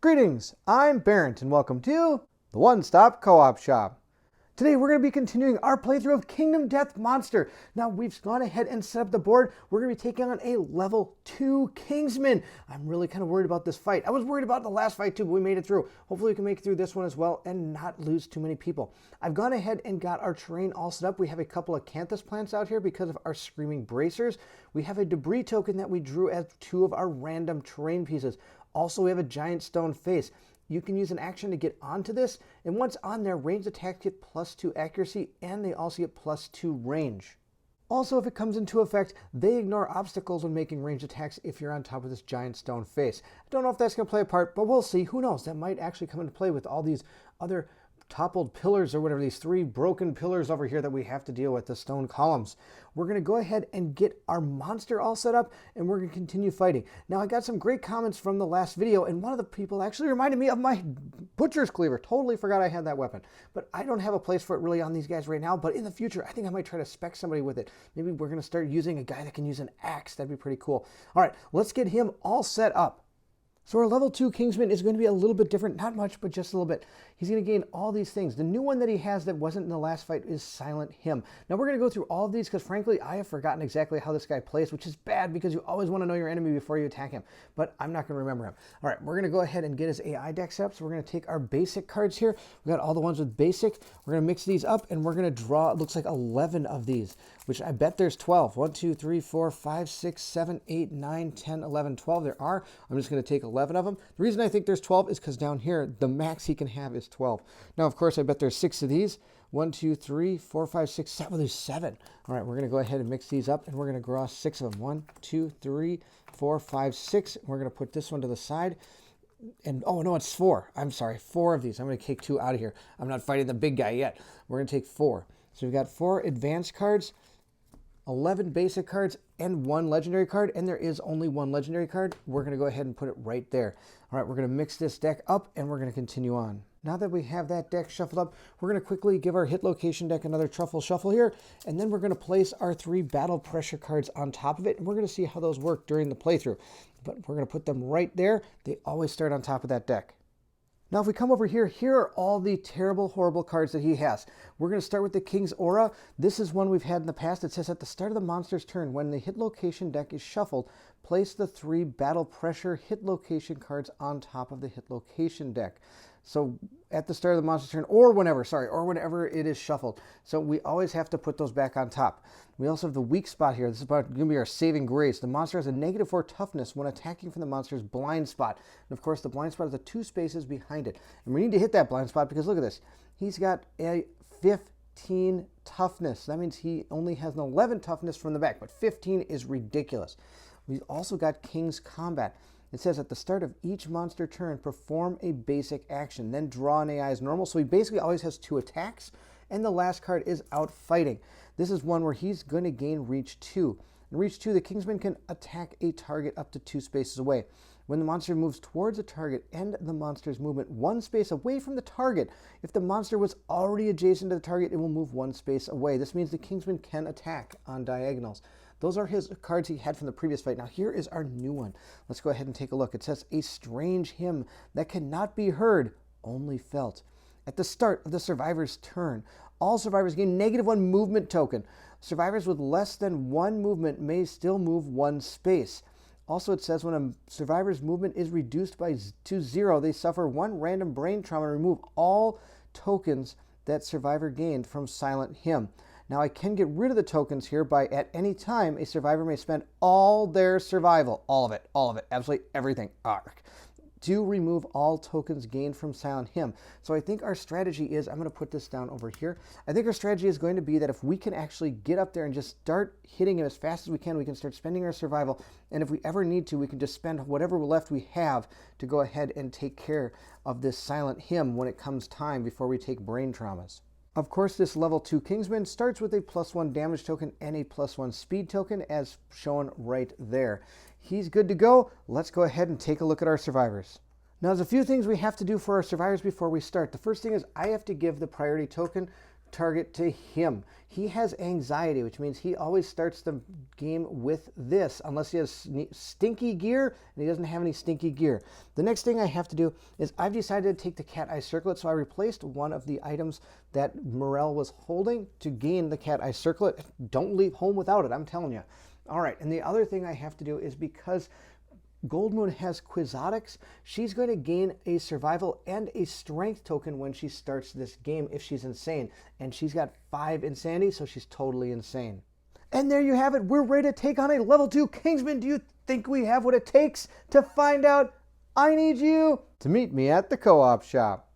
Greetings, I'm Bairnt and welcome to the One Stop Co-op Shop. Today we're going to be continuing our playthrough of Kingdom Death Monster. Now we've gone ahead and set up the board. We're going to be taking on a level 2 Kingsman. I'm really kind of worried about this fight. I was worried about the last fight too, but we made it through. Hopefully we can make it through this one as well and not lose too many people. I've gone ahead and got our terrain all set up. We have a couple of acanthus plants out here because of our screaming bracers. We have a debris token that we drew as 2 of our random terrain pieces. Also, we have a giant stone face. You can use an action to get onto this, and once on there, ranged attacks get +2 accuracy, and they also get +2 range. Also, if it comes into effect, they ignore obstacles when making ranged attacks if you're on top of this giant stone face. I don't know if that's going to play a part, but we'll see. Who knows? That might actually come into play with all these other toppled pillars or whatever, these 3 broken pillars over here that we have to deal with, the stone columns. We're going to go ahead and get our monster all set up, and we're going to continue fighting. Now, I got some great comments from the last video, and one of the people actually reminded me of my butcher's cleaver. Totally forgot I had that weapon, but I don't have a place for it really on these guys right now, but in the future, I think I might try to spec somebody with it. Maybe we're going to start using a guy that can use an axe. That'd be pretty cool. All right, let's get him all set up. So our level 2 Kingsman is going to be a little bit different, not much, but just a little bit. He's going to gain all these things. The new one that he has that wasn't in the last fight is Silent Him. Now we're going to go through all of these because frankly, I have forgotten exactly how this guy plays, which is bad because you always want to know your enemy before you attack him, but I'm not going to remember him. All right, we're going to go ahead and get his AI deck set up. So we're going to take our basic cards here. We got all the ones with basic. We're going to mix these up and we're going to draw, it looks like 11 of these, which I bet there's 12. 1, 2, 3, 4, 5, 6, 7, 8, 9, 10, 11, 12. There are. I'm just going to take 11 of them. The reason I think there's 12 is because down here, the max he can have is 12. Now, of course, I bet there's 6 of these. 1, 2, 3, 4, 5, 6, 7. There's 7. All right, we're going to go ahead and mix these up, and we're going to draw 6 of them. 1, 2, 3, 4, 5, 6. We're going to put this one to the side. And, oh, no, it's 4. I'm sorry, 4 of these. I'm going to take 2 out of here. I'm not fighting the big guy yet. We're going to take 4. So we've got 4 advanced cards, 11 basic cards, and 1 legendary card, and there is only 1 legendary card. We're going to go ahead and put it right there. All right, we're going to mix this deck up, and we're going to continue on. Now that we have that deck shuffled up, we're going to quickly give our hit location deck another truffle shuffle here, and then we're going to place our 3 battle pressure cards on top of it, and we're going to see how those work during the playthrough. But we're going to put them right there. They always start on top of that deck. Now, if we come over here, here are all the terrible, horrible cards that he has. We're going to start with the King's Aura. This is one we've had in the past. It says at the start of the monster's turn, when the hit location deck is shuffled, place the 3 battle pressure hit location cards on top of the hit location deck. So at the start of the monster's turn, or whenever it is shuffled. So we always have to put those back on top. We also have the weak spot here. This is going to be our saving grace. The monster has a -4 toughness when attacking from the monster's blind spot. And of course, the blind spot is the 2 spaces behind it. And we need to hit that blind spot because look at this. He's got a 15 toughness. That means he only has an 11 toughness from the back, but 15 is ridiculous. We've also got King's Combat. It says at the start of each monster turn, perform a basic action, then draw an AI as normal. So he basically always has 2 attacks, and the last card is out fighting. This is one where he's going to gain reach 2. In reach 2, the Kingsman can attack a target up to 2 spaces away. When the monster moves towards a target, end the monster's movement 1 space away from the target. If the monster was already adjacent to the target, it will move 1 space away. This means the Kingsman can attack on diagonals. Those are his cards he had from the previous fight. Now here is our new one. Let's go ahead and take a look. It says, a strange hymn that cannot be heard, only felt. At the start of the survivor's turn, all survivors gain -1 movement token. Survivors with less than 1 movement may still move 1 space. Also, it says when a survivor's movement is reduced to 0, they suffer 1 random brain trauma and remove all tokens that survivor gained from Silent Him. Now, I can get rid of the tokens here by at any time a survivor may spend all their survival, all of it, absolutely everything, to remove all tokens gained from Silent Him. So I think our strategy is, I'm going to put this down over here. I think our strategy is going to be that if we can actually get up there and just start hitting him as fast as we can start spending our survival. And if we ever need to, we can just spend whatever left we have to go ahead and take care of this Silent Him when it comes time before we take brain traumas. Of course, this level 2 Kingsman starts with a +1 damage token and a +1 speed token as shown right there. He's good to go. Let's go ahead and take a look at our survivors. Now, there's a few things we have to do for our survivors before we start. The first thing is I have to give the priority token target to him. He has anxiety, which means he always starts the game with this, unless he has stinky gear, and he doesn't have any stinky gear. The next thing I have to do is I've decided to take the cat eye circlet, so I replaced one of the items that Morel was holding to gain the cat eye circlet. Don't leave home without it, I'm telling you. All right, and the other thing I have to do is because Goldmoon has Quixotics, she's going to gain a survival and a strength token when she starts this game if she's insane. And she's got 5 insanity, so she's totally insane. And there you have it. We're ready to take on a level 2 Kingsman. Do you think we have what it takes to find out? I need you to meet me at the co-op shop.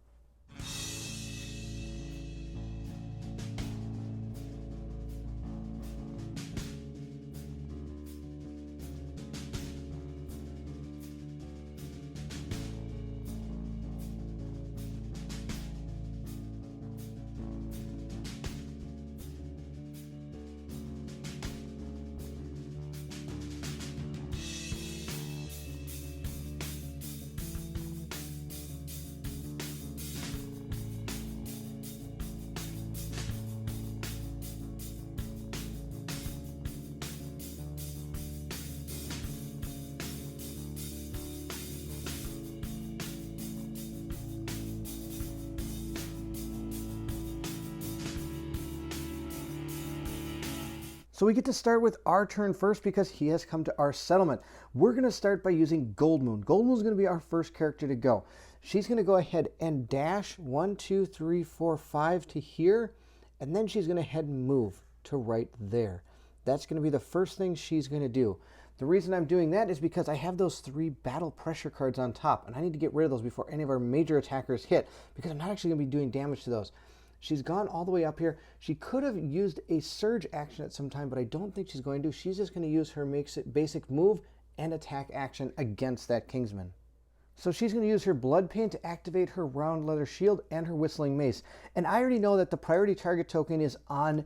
So we get to start with our turn first because he has come to our settlement. We're going to start by using Goldmoon. Goldmoon is going to be our first character to go. She's going to go ahead and dash 1, 2, 3, 4, 5 to here, and then she's going to head and move to right there. That's going to be the first thing she's going to do. The reason I'm doing that is because I have those 3 battle pressure cards on top, and I need to get rid of those before any of our major attackers hit, because I'm not actually going to be doing damage to those. She's gone all the way up here. She could have used a surge action at some time, but I don't think she's going to. She's just going to use her basic move and attack action against that Kingsman. So she's going to use her Blood Paint to activate her round leather shield and her whistling mace. And I already know that the priority target token is on,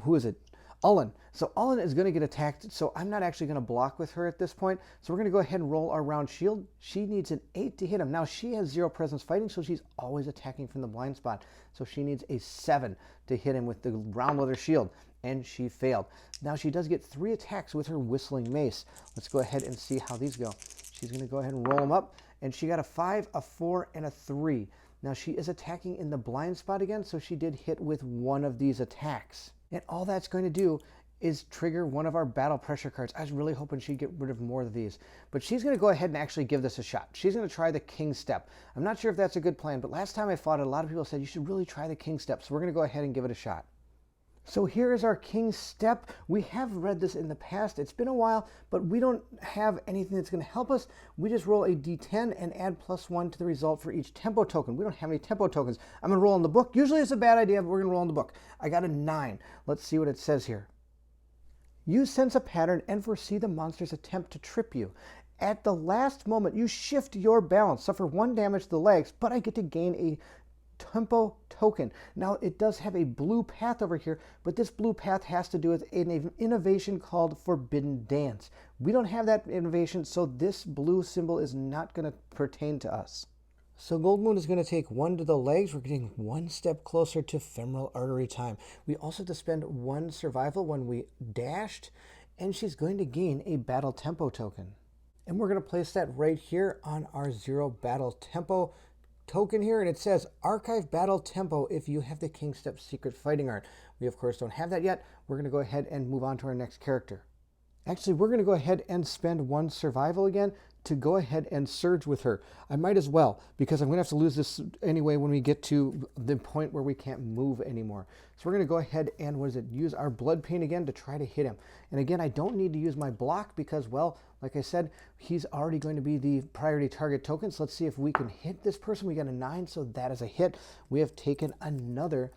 who is it? Ullen. So Ullen is going to get attacked, so I'm not actually going to block with her at this point. So we're going to go ahead and roll our round shield. She needs an 8 to hit him. Now she has 0 presence fighting, so she's always attacking from the blind spot. So she needs a 7 to hit him with the round leather shield, and she failed. Now she does get 3 attacks with her whistling mace. Let's go ahead and see how these go. She's going to go ahead and roll them up, and she got a 5, a 4, and a 3. Now she is attacking in the blind spot again, so she did hit with one of these attacks. And all that's going to do is trigger one of our battle pressure cards. I was really hoping she'd get rid of more of these. But she's going to go ahead and actually give this a shot. She's going to try the King Step. I'm not sure if that's a good plan, but last time I fought it, a lot of people said you should really try the King Step. So we're going to go ahead and give it a shot. So here is our King Step. We have read this in the past. It's been a while, but we don't have anything that's going to help us. We just roll a d10 and add +1 to the result for each tempo token. We don't have any tempo tokens. I'm going to roll in the book. Usually it's a bad idea, but we're going to roll in the book. I got a 9. Let's see what it says here. You sense a pattern and foresee the monster's attempt to trip you. At the last moment, you shift your balance, suffer 1 damage to the legs, but I get to gain a tempo token. Now it does have a blue path over here, but this blue path has to do with an innovation called Forbidden Dance. We don't have that innovation, so this blue symbol is not going to pertain to us. So Goldmoon is going to take 1 to the legs. We're getting 1 step closer to femoral artery time. We also have to spend 1 survival when we dashed, and she's going to gain a battle tempo token. And we're going to place that right here on our 0 battle tempo token here, and it says archive battle tempo if you have the King Step secret fighting art. We of course don't have that yet. We're going to go ahead and move on to our next character. Actually, we're going to go ahead and spend 1 survival again to go ahead and surge with her. I might as well, because I'm going to have to lose this anyway when we get to the point where we can't move anymore. So we're going to go ahead and, use our Blood Paint again to try to hit him. And again, I don't need to use my block because, well, like I said, he's already going to be the priority target token. So let's see if we can hit this person. We got a 9, so that is a hit. We have taken another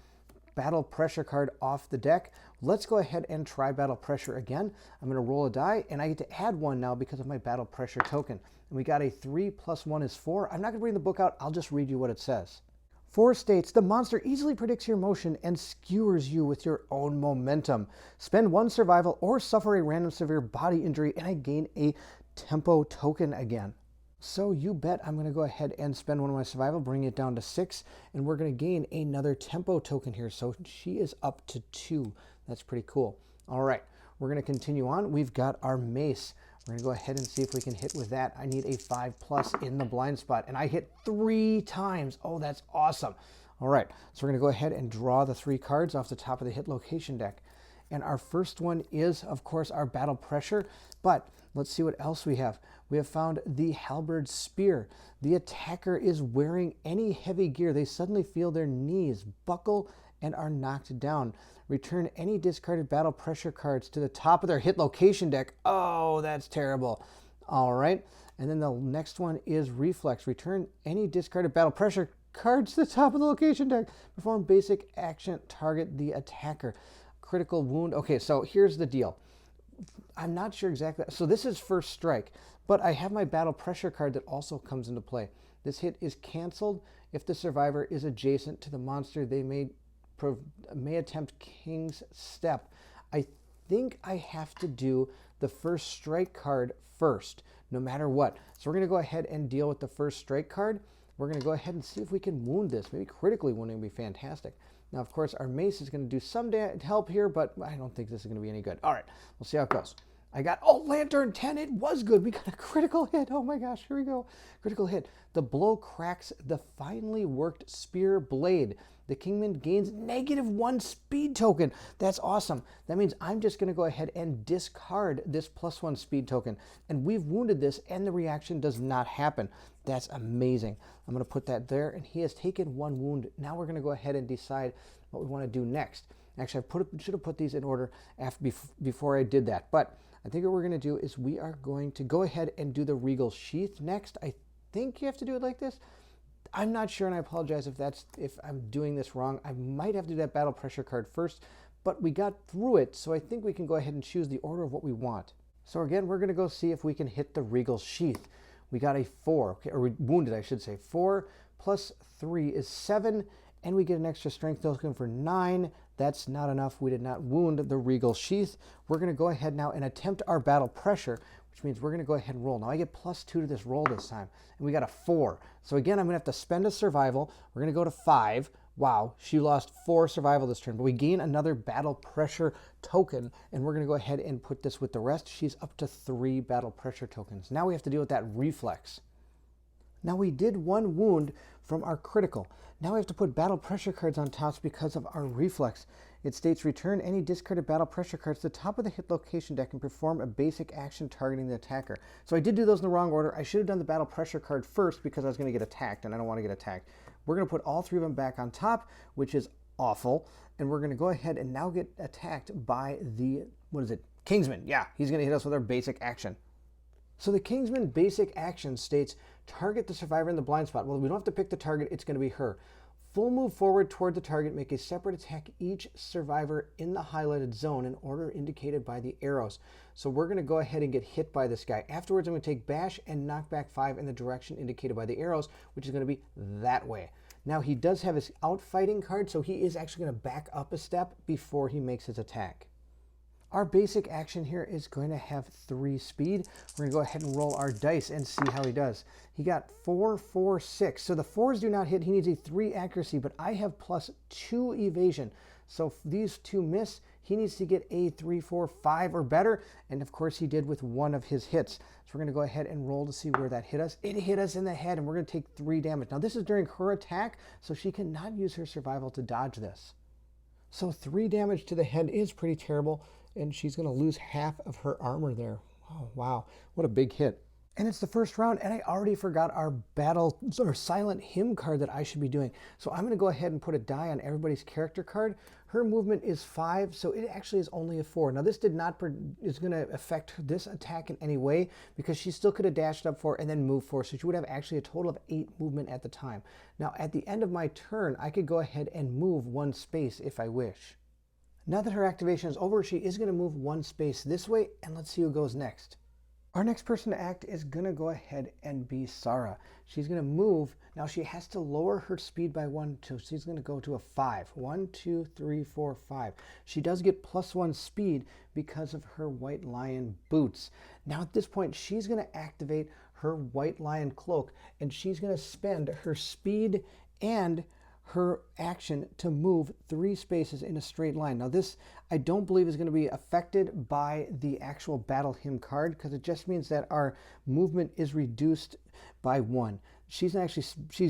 battle pressure card off the deck. Let's go ahead and try battle pressure again. I'm going to roll a die, and I get to add 1 now because of my battle pressure token. And we got a 3 + 1 is 4. I'm not going to bring the book out. I'll just read you what it says. 4 states, the monster easily predicts your motion and skewers you with your own momentum. Spend 1 survival or suffer a random severe body injury, and I gain a tempo token again. So you bet I'm going to go ahead and spend one of my survival, bring it down to 6, and we're going to gain another tempo token here. So she is up to 2. That's pretty cool. All right, we're going to continue on. We've got our mace. We're going to go ahead and see if we can hit with that. I need a 5+ in the blind spot, and I hit 3 times. Oh, that's awesome. All right, so we're going to go ahead and draw the 3 cards off the top of the hit location deck. And our first one is, of course, our battle pressure, but let's see what else we have. We have found the halberd spear. The attacker is wearing any heavy gear. They suddenly feel their knees buckle and are knocked down. Return any discarded battle pressure cards to the top of their hit location deck. Oh, that's terrible. All right, and then the next one is reflex. Return any discarded battle pressure cards to the top of the location deck. Perform basic action, target the attacker. Critical wound. Okay, so here's the deal. I'm not sure exactly. So this is first strike, but I have my battle pressure card that also comes into play. This hit is canceled if the survivor is adjacent to the monster. They may attempt King's Step. I think I have to do the first strike card first, no matter what. So we're going to go ahead and deal with the first strike card. We're going to go ahead and see if we can wound this. Maybe critically wounding would be fantastic. Now, of course, our mace is going to do some help here, but I don't think this is going to be any good. All right, we'll see how it goes. I got, oh, Lantern 10, it was good. We got a critical hit. Oh my gosh, here we go. Critical hit. The blow cracks the finely worked spear blade. The Kingman gains -1 speed token. That's awesome. That means I'm just going to go ahead and discard this +1 speed token. And we've wounded this, and the reaction does not happen. That's amazing. I'm going to put that there, and he has taken 1 wound. Now we're going to go ahead and decide what we want to do next. Actually, I should have put these in order before I did that. But I think what we're going to do is we are going to go ahead and do the Regal Sheath next. I think you have to do it like this. I'm not sure, and I apologize if I'm doing this wrong. I might have to do that battle pressure card first, but we got through it, so I think we can go ahead and choose the order of what we want. So again, we're going to go see if we can hit the Regal Sheath. We got a 4, okay, or wounded, I should say. 4 plus 3 is 7, and we get an extra strength token for 9. That's not enough. We did not wound the Regal Sheath. We're going to go ahead now and attempt our battle pressure, which means we're going to go ahead and roll. Now I get +2 to this roll this time, and we got a 4. So again, I'm going to have to spend a survival. We're going to go to 5. Wow, she lost 4 survival this turn, but we gain another battle pressure token, and we're going to go ahead and put this with the rest. She's up to 3 battle pressure tokens. Now we have to deal with that reflex. Now we did 1 wound from our critical. Now we have to put battle pressure cards on top because of our reflex. It states return any discarded battle pressure cards to the top of the hit location deck and perform a basic action targeting the attacker. So I did do those in the wrong order. I should have done the battle pressure card first because I was going to get attacked, and I don't want to get attacked. We're going to put all 3 of them back on top, which is awful. And we're going to go ahead and now get attacked by the, what is it? Kingsman. Yeah, he's going to hit us with our basic action. So the Kingsman basic action states, target the survivor in the blind spot. Well, we don't have to pick the target, it's going to be her. Full move forward toward the target, make a separate attack each survivor in the highlighted zone in order indicated by the arrows. So we're going to go ahead and get hit by this guy. Afterwards, I'm going to take bash and knock back 5 in the direction indicated by the arrows, which is going to be that way. Now he does have his outfighting card, so he is actually going to back up a step before he makes his attack. Our basic action here is going to have 3 speed. We're going to go ahead and roll our dice and see how he does. He got 4, 4, 6. So the 4s do not hit. He needs a 3 accuracy, but I have +2 evasion. So if these 2 miss, he needs to get a 3, 4, 5 or better. And of course he did with 1 of his hits. So we're going to go ahead and roll to see where that hit us. It hit us in the head, and we're going to take 3 damage. Now this is during her attack, so she cannot use her survival to dodge this. So 3 damage to the head is pretty terrible, and she's going to lose half of her armor there. Oh, wow. What a big hit. And it's the first round, and I already forgot our battle or silent hymn card that I should be doing. So I'm going to go ahead and put a die on everybody's character card. Her movement is 5, so it actually is only a 4. Now this is going to affect this attack in any way because she still could have dashed up 4 and then moved 4, so she would have actually a total of 8 movement at the time. Now at the end of my turn, I could go ahead and move 1 space if I wish. Now that her activation is over, she is going to move 1 space this way, and let's see who goes next. Our next person to act is going to go ahead and be Sarah. She's going to move. Now she has to lower her speed by 1, so she's going to go to a 5. 1, 2, 3, 4, 5. She does get +1 speed because of her White Lion boots. Now at this point, she's going to activate her White Lion cloak, and she's going to spend her speed and her action to move 3 spaces in a straight line. Now this, I don't believe, is going to be affected by the actual Battle Hymn card, because it just means that our movement is reduced by 1. She's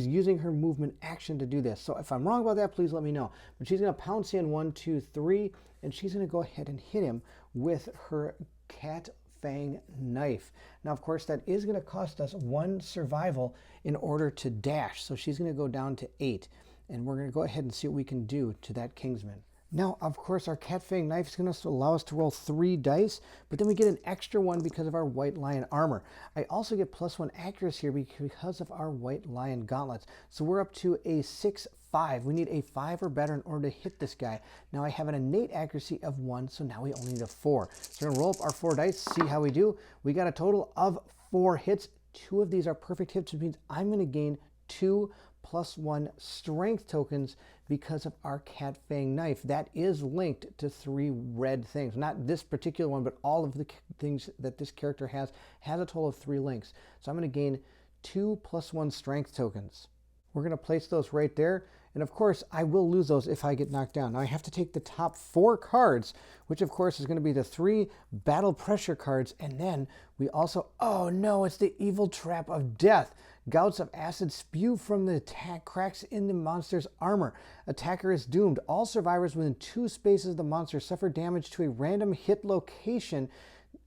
using her movement action to do this. So if I'm wrong about that, please let me know. But she's going to pounce in 1, 2, 3, and she's going to go ahead and hit him with her Cat Fang knife. Now, of course, that is going to cost us 1 survival in order to dash. So she's going to go down to 8. And we're going to go ahead and see what we can do to that Kingsman. Now, of course, our Cat Fang knife is going to allow us to roll 3 dice, but then we get an extra 1 because of our White Lion armor. I also get +1 accuracy here because of our White Lion gauntlets. So we're up to a 6-5. We need a 5 or better in order to hit this guy. Now I have an innate accuracy of 1, so now we only need a 4. So we're going to roll up our 4 dice, see how we do. We got a total of 4 hits. 2 of these are perfect hits, which means I'm going to gain 2 +1 strength tokens because of our Cat Fang knife. That is linked to 3 red things. Not this particular one, but all of the things that this character has a total of 3 links. So I'm going to gain 2 +1 strength tokens. We're going to place those right there. And of course, I will lose those if I get knocked down. Now I have to take the top 4 cards, which of course is going to be the 3 battle pressure cards. And then we also, oh no, it's the evil trap of death. Gouts of acid spew from the attack cracks in the monster's armor. Attacker is doomed. All survivors within 2 spaces of the monster suffer damage to a random hit location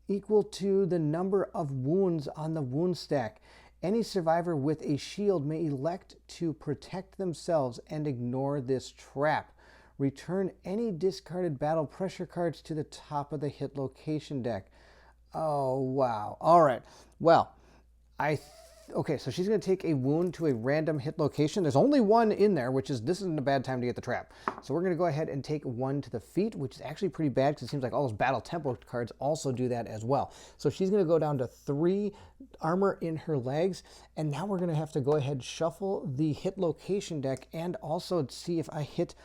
equal to the number of wounds on the wound stack. Any survivor with a shield may elect to protect themselves and ignore this trap. Return any discarded battle pressure cards to the top of the hit location deck. Oh, wow. All right. Well, okay, so she's going to take a wound to a random hit location. There's only 1 in there, this isn't a bad time to get the trap. So we're going to go ahead and take 1 to the feet, which is actually pretty bad because it seems like all those battle tempo cards also do that as well. So she's going to go down to 3 armor in her legs. And now we're going to have to go ahead and shuffle the hit location deck and also see if I hit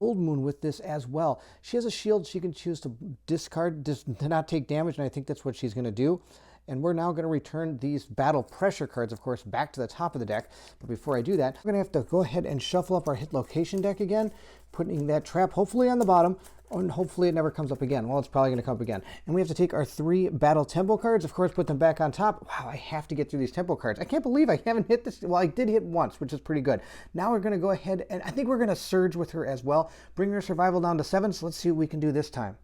Old Moon with this as well. She has a shield she can choose to discard, to not take damage, and I think that's what she's going to do. And we're now going to return these battle pressure cards, of course, back to the top of the deck. But before I do that, we're going to have to go ahead and shuffle up our hit location deck again, putting that trap hopefully on the bottom, and hopefully it never comes up again. Well, it's probably going to come up again. And we have to take our 3 battle tempo cards, of course, put them back on top. Wow, I have to get through these tempo cards. I can't believe I haven't hit this. Well, I did hit once, which is pretty good. Now we're going to go ahead, and I think we're going to surge with her as well. Bring her survival down to 7, so let's see what we can do this time.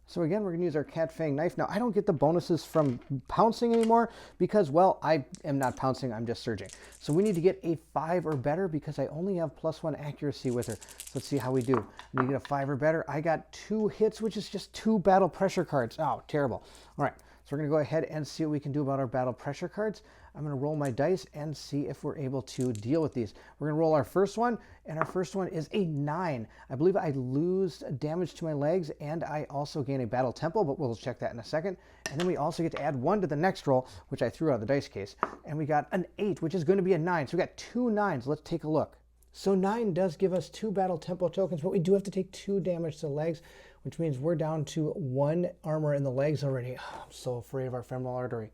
So again, we're going to use our Cat Fang knife. Now, I don't get the bonuses from pouncing anymore because, well, I am not pouncing, I'm just surging. So we need to get a 5 or better because I only have +1 accuracy with her. So let's see how we do. We get a 5 or better. I got 2 hits, which is just 2 battle pressure cards. Oh, terrible. All right, so we're going to go ahead and see what we can do about our battle pressure cards. I'm going to roll my dice and see if we're able to deal with these. We're going to roll our first one, and our first one is a 9. I believe I lose damage to my legs, and I also gain a battle tempo, but we'll check that in a second. And then we also get to add 1 to the next roll, which I threw out of the dice case. And we got an 8, which is going to be a 9. So we got 2 9s. Let's take a look. So 9 does give us 2 battle tempo tokens, but we do have to take 2 damage to the legs, which means we're down to 1 armor in the legs already. Oh, I'm so afraid of our femoral artery.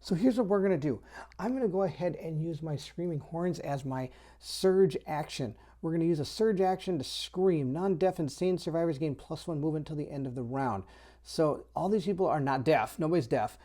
So here's what we're going to do. I'm going to go ahead and use my Screaming Horns as my surge action. We're going to use a surge action to scream. Non-deaf insane survivors gain +1 movement until the end of the round. So all these people are not deaf. Nobody's deaf.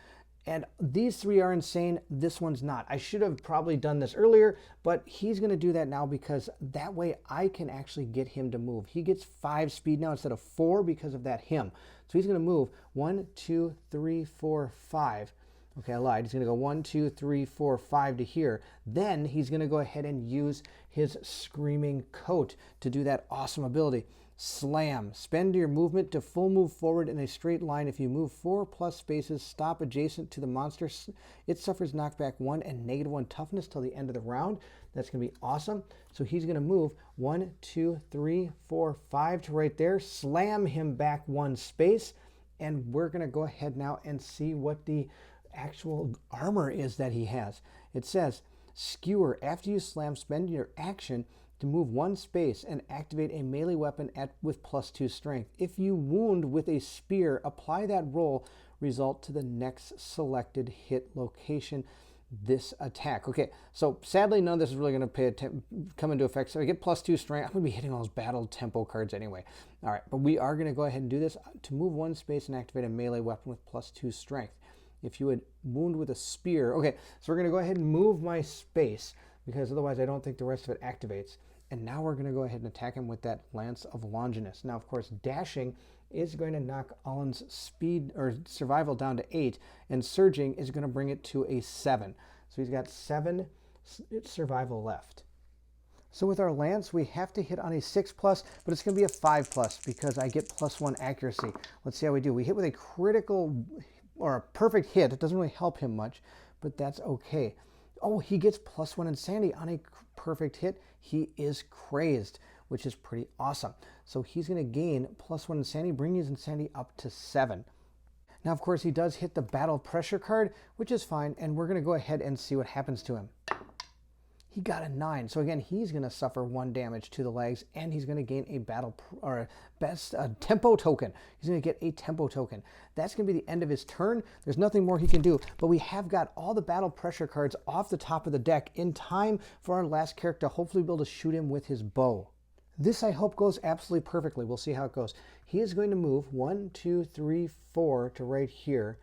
And these 3 are insane. This one's not. I should have probably done this earlier, but he's going to do that now because that way I can actually get him to move. He gets 5 speed now instead of 4 because of that him. So he's going to move 1, 2, 3, 4, 5. Okay, I lied. He's going to go 1, 2, 3, 4, 5 to here. Then he's going to go ahead and use his Screaming Coat to do that awesome ability. Slam. Spend your movement to full move forward in a straight line. If you move 4+ spaces, stop adjacent to the monster, it suffers knockback 1 and -1 toughness till the end of the round. That's going to be awesome. So he's going to move 1, 2, 3, 4, 5 to right there. Slam him back 1 space. And we're going to go ahead now and see what the actual armor is that he has. It says, Skewer. After you slam, spend your action to move 1 space and activate a melee weapon with +2 strength. If you wound with a spear, apply that roll result to the next selected hit location. this attack. Okay, so sadly, none of this is really going to come into effect. So I get +2 strength. I'm going to be hitting all those battle tempo cards anyway. All right, but we are going to go ahead and do this to move 1 space and activate a melee weapon with +2 strength. If you would wound with a spear. Okay, so we're going to go ahead and move my space because otherwise I don't think the rest of it activates. And now we're going to go ahead and attack him with that Lance of Longinus. Now, of course, dashing is going to knock Alan's speed or survival down to 8, and surging is going to bring it to a 7. So he's got 7 survival left. So with our Lance, we have to hit on a 6+, but it's going to be a 5+ because I get +1 accuracy. Let's see how we do. We hit with a critical or a perfect hit. It doesn't really help him much, but that's okay. Oh, he gets +1 insanity on a perfect hit. He is crazed, which is pretty awesome. So he's going to gain +1 insanity, bringing his insanity up to 7. Now, of course, he does hit the battle pressure card, which is fine, and we're going to go ahead and see what happens to him. He got a 9. So again, he's going to suffer 1 damage to the legs, and he's going to gain a tempo token. He's going to get a tempo token. That's going to be the end of his turn. There's nothing more he can do, but we have got all the battle pressure cards off the top of the deck in time for our last character to hopefully be able to shoot him with his bow. This, I hope, goes absolutely perfectly. We'll see how it goes. He is going to move 1, 2, 3, 4 to right here.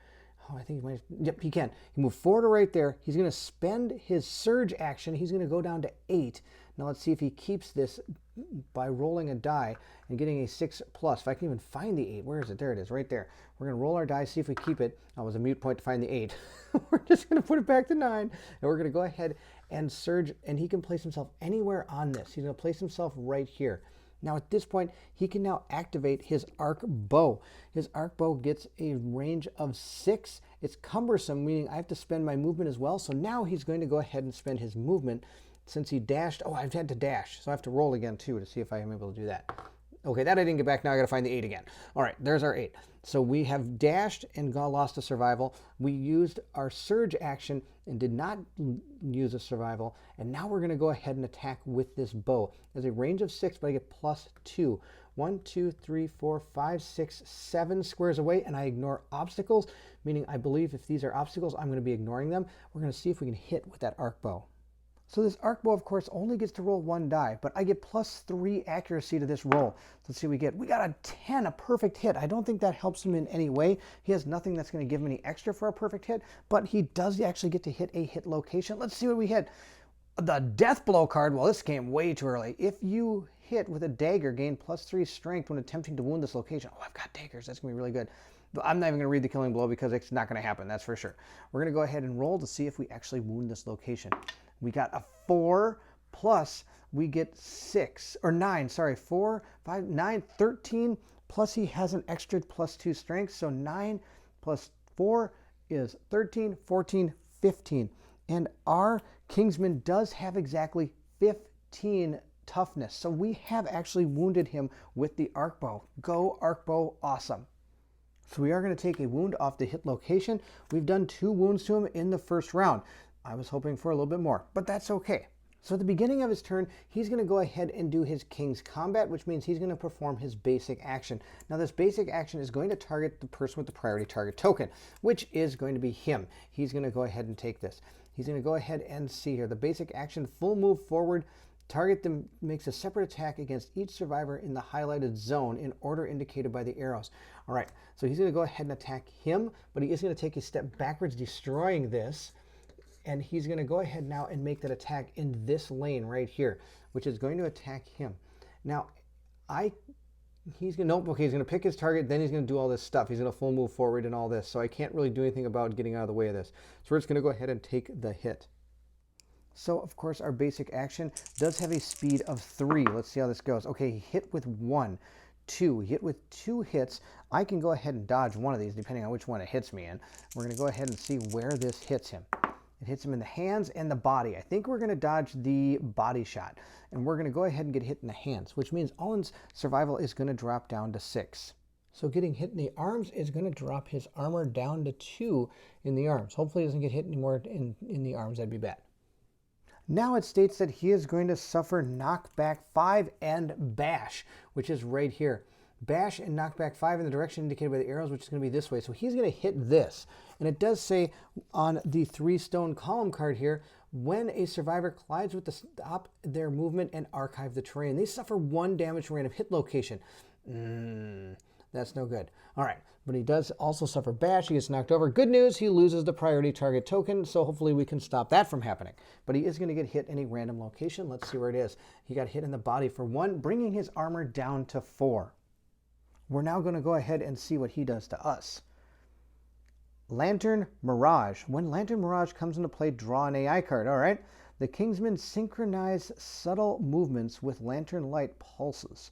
Oh, I think he might. Yep, he can. He moved 4 to right there. He's going to spend his surge action. He's going to go down to 8. Now let's see if he keeps this by rolling a die and getting a 6+. If I can even find the 8. Where is it? There it is, right there. We're going to roll our die, see if we keep it. That was a mute point to find the 8. We're just going to put it back to 9. And we're going to go ahead and surge. And he can place himself anywhere on this. He's going to place himself right here. Now at this point, he can now activate his arc bow. His arc bow gets a range of 6. It's cumbersome, meaning I have to spend my movement as well. So now he's going to go ahead and spend his movement. Since he dashed, oh, I've had to dash. So I have to roll again too to see if I am able to do that. Okay, that I didn't get back. Now I got to find the 8 again. All right, there's our 8. So we have dashed and lost a survival. We used our surge action and did not use a survival. And now we're going to go ahead and attack with this bow. There's a range of 6, but I get +2. 1, 2, 3, 4, 5, 6, 7 squares away, and I ignore obstacles, meaning I believe if these are obstacles, I'm going to be ignoring them. We're going to see if we can hit with that arc bow. So this arc bow, of course, only gets to roll 1 die, but I get +3 accuracy to this roll. Let's see what we get. We got a 10, a perfect hit. I don't think that helps him in any way. He has nothing that's going to give him any extra for a perfect hit, but he does actually get to hit a hit location. Let's see what we hit. The death blow card. Well, this came way too early. If you hit with a dagger, gain +3 strength when attempting to wound this location. Oh, I've got daggers. That's going to be really good. But I'm not even going to read the killing blow because it's not going to happen. That's for sure. We're going to go ahead and roll to see if we actually wound this location. We got a 4 plus we get 6 or 9. Sorry, 4, 5, 9, 13 plus he has an extra +2 strength. So 9 plus 4 is 13, 14, 15. And our Kingsman does have exactly 15 toughness. So we have actually wounded him with the arc bow. Go arc bow, awesome. So we are going to take a wound off the hit location. We've done 2 wounds to him in the first round. I was hoping for a little bit more, but that's okay. So at the beginning of his turn, he's going to go ahead and do his King's Combat, which means he's going to perform his basic action. Now this basic action is going to target the person with the priority target token, which is going to be him. He's going to go ahead and take this. He's going to go ahead and see here. The basic action, full move forward, target them, makes a separate attack against each survivor in the highlighted zone in order indicated by the arrows. All right, so he's going to go ahead and attack him, but he is going to take a step backwards, destroying this. And he's going to go ahead now and make that attack in this lane right here, which is going to attack him. Now, he's going to pick his target, then he's going to do all this stuff. He's going to full move forward and all this, so I can't really do anything about getting out of the way of this. So we're just going to go ahead and take the hit. So, of course, our basic action does have a speed of 3. Let's see how this goes. Okay, he hit with 1. 2. He hit with 2 hits. I can go ahead and dodge one of these depending on which one it hits me in. We're going to go ahead and see where this hits him. It hits him in the hands and the body. I think we're going to dodge the body shot. And we're going to go ahead and get hit in the hands, which means Olin's survival is going to drop down to 6. So getting hit in the arms is going to drop his armor down to 2 in the arms. Hopefully he doesn't get hit anymore in the arms. That'd be bad. Now it states that he is going to suffer knockback 5 and bash, which is right here. bash and knock back 5 in the direction indicated by the arrows, which is going to be this way. So he's going to hit this. And it does say on the 3 stone column card here, when a survivor collides with the stop their movement and archive the terrain, they suffer 1 damage from random hit location. That's no good. All right, but he does also suffer bash. He gets knocked over. Good news, he loses the priority target token, so hopefully we can stop that from happening. But he is going to get hit in a random location. Let's see where it is. He got hit in the body for 1, bringing his armor down to 4. We're now going to go ahead and see what he does to us. Lantern Mirage. When Lantern Mirage comes into play, draw an AI card. All right. The Kingsman synchronize subtle movements with Lantern Light pulses.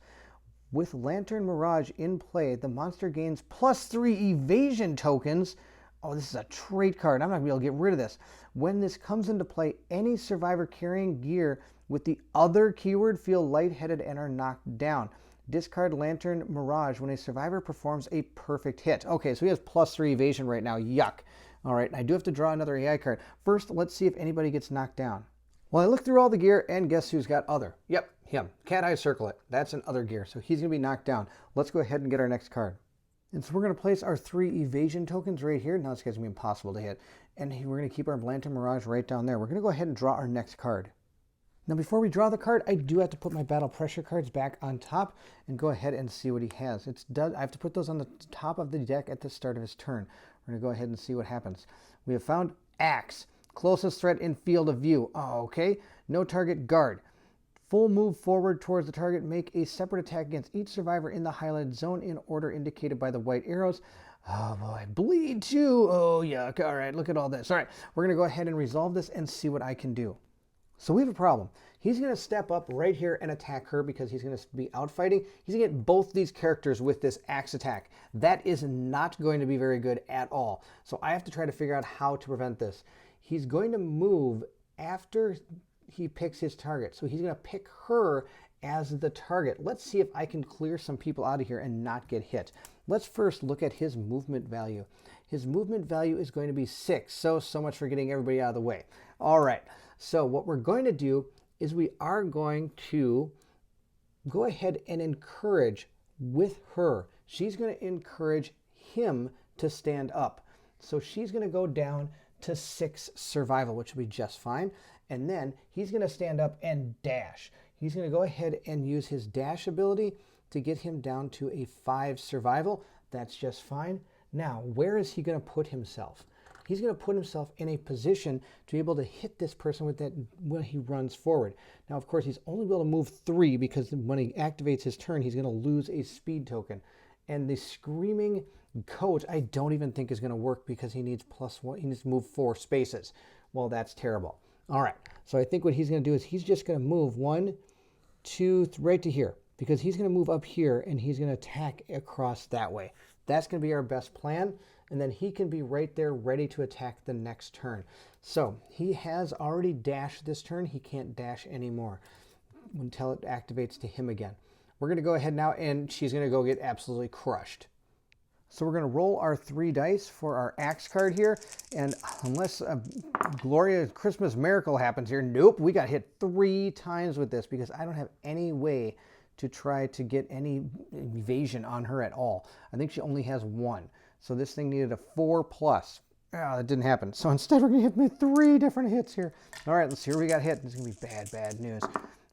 With Lantern Mirage in play, the monster gains +3 evasion tokens. Oh, this is a trait card. I'm not going to be able to get rid of this. When this comes into play, any survivor carrying gear with the other keyword feel lightheaded and are knocked down. Discard Lantern Mirage when a survivor performs a perfect hit. Okay, so he has +3 evasion right now. Yuck. All right, I do have to draw another AI card. First, let's see if anybody gets knocked down. Well, I looked through all the gear, and guess who's got other? Yep, him. Cat Eye Circle It. That's an other gear, so he's going to be knocked down. Let's go ahead and get our next card. And so we're going to place our 3 evasion tokens right here. Now this guy's going to be impossible to hit. And we're going to keep our Lantern Mirage right down there. We're going to go ahead and draw our next card. Now before we draw the card, I do have to put my battle pressure cards back on top and go ahead and see what he has. I have to put those on the top of the deck at the start of his turn. We're going to go ahead and see what happens. We have found Axe. Closest threat in field of view. Oh, okay. No target guard. Full move forward towards the target. Make a separate attack against each survivor in the highlighted zone in order indicated by the white arrows. Oh boy. Bleed too. Oh yuck. All right. Look at all this. All right. We're going to go ahead and resolve this and see what I can do. So we have a problem. He's going to step up right here and attack her because he's going to be out fighting. He's going to get both these characters with this axe attack. That is not going to be very good at all. So I have to try to figure out how to prevent this. He's going to move after he picks his target. So he's going to pick her as the target. Let's see if I can clear some people out of here and not get hit. Let's first look at his movement value. His movement value is going to be 6. So much for getting everybody out of the way. All right. So what we're going to do is we are going to go ahead and encourage with her. She's going to encourage him to stand up. So she's going to go down to 6 survival, which will be just fine. And then he's going to stand up and dash. He's going to go ahead and use his dash ability to get him down to a 5 survival. That's just fine. Now, where is he going to put himself? He's going to put himself in a position to be able to hit this person with that when he runs forward. Now, of course, he's only able to move 3 because when he activates his turn, he's going to lose a speed token. And the Screaming Coat, I don't even think is going to work because he needs +1. He needs to move 4 spaces. Well, that's terrible. All right. So I think what he's going to do is he's just going to move 1, 2, right to here because he's going to move up here and he's going to attack across that way. That's going to be our best plan. And then he can be right there ready to attack the next turn. So he has already dashed this turn. He can't dash anymore until it activates to him again. We're going to go ahead now and she's going to go get absolutely crushed. So we're going to roll our 3 dice for our axe card here. And unless a glorious Christmas miracle happens here, nope, we got hit 3 times with this because I don't have any way to try to get any evasion on her at all. I think she only has 1. So this thing needed a 4+. Oh, that didn't happen. So instead, we're going to hit 3 different hits here. All right, let's see where we got hit. This is going to be bad, bad news.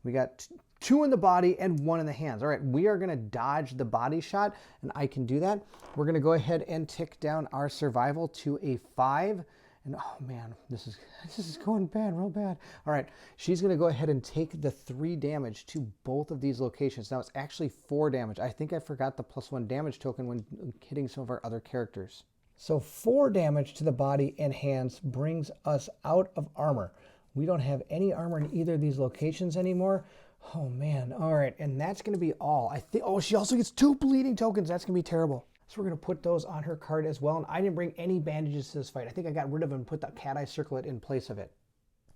We got 2 in the body and 1 in the hands. All right, we are going to dodge the body shot, and I can do that. We're going to go ahead and tick down our survival to a 5. And oh man, this is going bad, real bad. All right, she's going to go ahead and take the 3 damage to both of these locations. Now it's actually 4 damage. I think I forgot the +1 damage token when hitting some of our other characters. So 4 damage to the body and hands brings us out of armor. We don't have any armor in either of these locations anymore. Oh man, all right, and that's going to be all. I think. Oh, she also gets 2 bleeding tokens. That's going to be terrible. So we're going to put those on her card as well. And I didn't bring any bandages to this fight. I think I got rid of them and put that Cat Eye Circlet in place of it.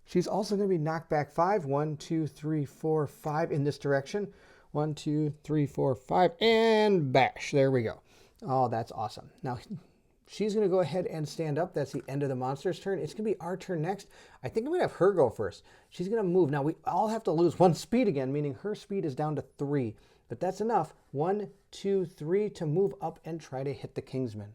She's also going to be knocked back 5. 1, 2, 3, 4, 5 in this direction. 1, 2, 3, 4, 5, and bash. There we go. Oh, that's awesome. Now, she's going to go ahead and stand up. That's the end of the monster's turn. It's going to be our turn next. I think I'm going to have her go first. She's going to move. Now, we all have to lose 1 speed again, meaning her speed is down to 3. but that's enough. 1, 2, 3 to move up and try to hit the Kingsman.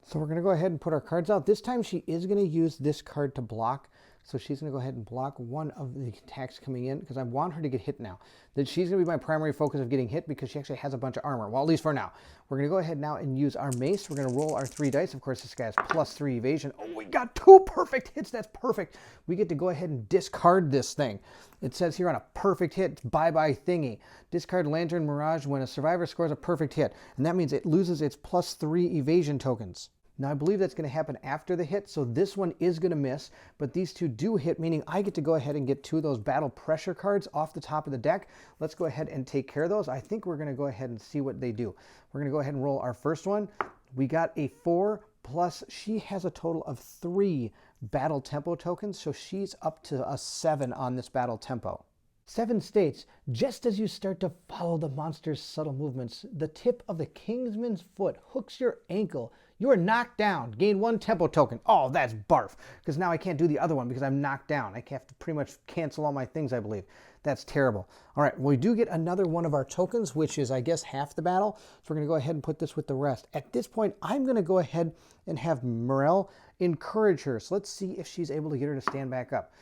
So we're going to go ahead and put our cards out. This time she is going to use this card to block. So she's going to go ahead and block one of the attacks coming in because I want her to get hit now. That she's going to be my primary focus of getting hit because she actually has a bunch of armor. Well, at least for now. We're going to go ahead now and use our mace. We're going to roll our 3 dice. Of course, this guy has +3 evasion. Oh, we got 2 perfect hits. That's perfect. We get to go ahead and discard this thing. It says here on a perfect hit, bye-bye thingy. Discard Lantern Mirage when a survivor scores a perfect hit. And that means it loses its +3 evasion tokens. Now, I believe that's going to happen after the hit, so this one is going to miss, but these 2 do hit, meaning I get to go ahead and get 2 of those battle pressure cards off the top of the deck. Let's go ahead and take care of those. I think we're going to go ahead and see what they do. We're going to go ahead and roll our first one. We got a 4, plus she has a total of 3 battle tempo tokens, so she's up to a 7 on this battle tempo. 7 states, just as you start to follow the monster's subtle movements, the tip of the Kingsman's foot hooks your ankle. You are knocked down. Gain 1 tempo token. Oh, that's barf. Because now I can't do the other one because I'm knocked down. I have to pretty much cancel all my things, I believe. That's terrible. All right, well, we do get another one of our tokens, which is, I guess, half the battle. So we're going to go ahead and put this with the rest. At this point, I'm going to go ahead and have Morel encourage her. So let's see if she's able to get her to stand back up.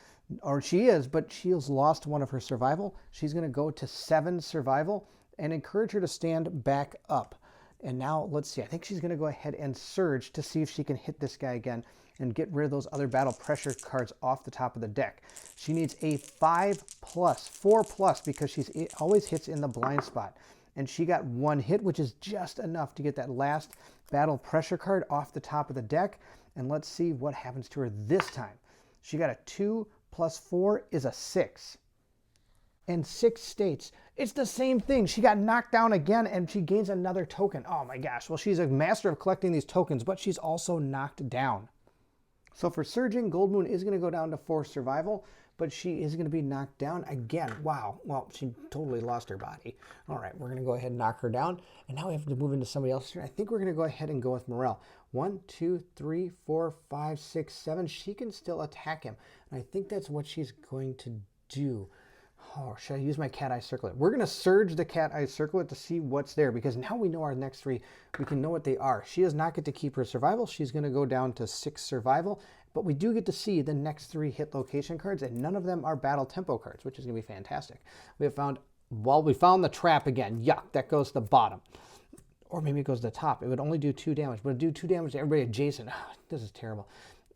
Or she is, but she has lost 1 of her survival. She's going to go to 7 survival and encourage her to stand back up. And now, let's see, I think she's going to go ahead and surge to see if she can hit this guy again and get rid of those other battle pressure cards off the top of the deck. She needs a 5+, 4+, because she always hits in the blind spot. And she got 1 hit, which is just enough to get that last battle pressure card off the top of the deck. And let's see what happens to her this time. She got a 2 + 4 is a 6. And 6 states, it's the same thing. She got knocked down again and she gains another token. Oh my gosh. Well, she's a master of collecting these tokens, but she's also knocked down. So for surging, Gold Moon is going to go down to 4 survival, but she is going to be knocked down again. Wow. Well, she totally lost her body. All right, we're going to go ahead and knock her down. And now we have to move into somebody else here. I think we're going to go ahead and go with Morel. 1, 2, 3, 4, 5, 6, 7. She can still attack him. And I think that's what she's going to do. Oh, should I use my cat eye circlet? We're going to surge the cat eye circlet to see what's there, because now we know our next 3. We can know what they are. She does not get to keep her survival. She's going to go down to 6 survival, but we do get to see the next 3 hit location cards, and none of them are battle tempo cards, which is going to be fantastic. We found the trap again. Yuck, that goes to the bottom. Or maybe it goes to the top. It would only do 2 damage, but it would do 2 damage to everybody adjacent. This is terrible.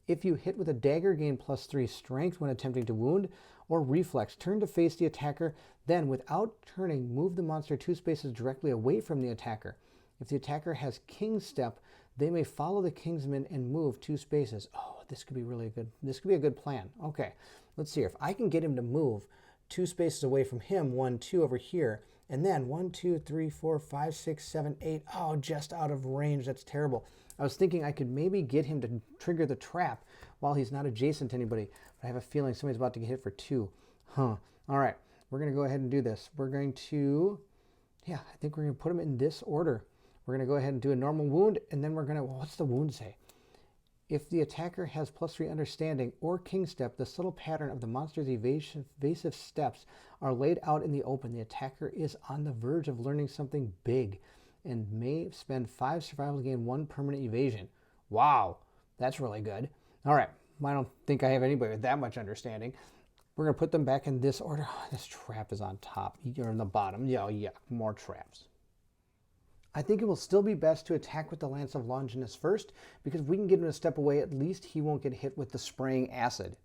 If you hit with a dagger, gain +3 strength when attempting to wound, or reflex. Turn to face the attacker, then without turning, move the monster 2 spaces directly away from the attacker. If the attacker has King Step, they may follow the Kingsman and move 2 spaces. Oh, this could be really good. This could be a good plan. Okay, let's see here. If I can get him to move 2 spaces away from him, 1, 2 over here, and then 1, 2, 3, 4, 5, 6, 7, 8. Oh, just out of range. That's terrible. I was thinking I could maybe get him to trigger the trap while he's not adjacent to anybody. But I have a feeling somebody's about to get hit for 2. All right. We're going to go ahead and do this. We're going to, I think we're going to put him in this order. We're going to go ahead and do a normal wound, and then we're going to, well, what's the wound say? If the attacker has +3 understanding or King Step, the subtle pattern of the monster's evasive steps are laid out in the open. The attacker is on the verge of learning something big and may spend 5 survival to gain 1 permanent evasion. Wow, that's really good. All right, I don't think I have anybody with that much understanding. We're going to put them back in this order. Oh, this trap is on top. You're in the bottom. Yeah, more traps. I think it will still be best to attack with the Lance of Longinus first, because if we can get him to step away, at least he won't get hit with the spraying acid.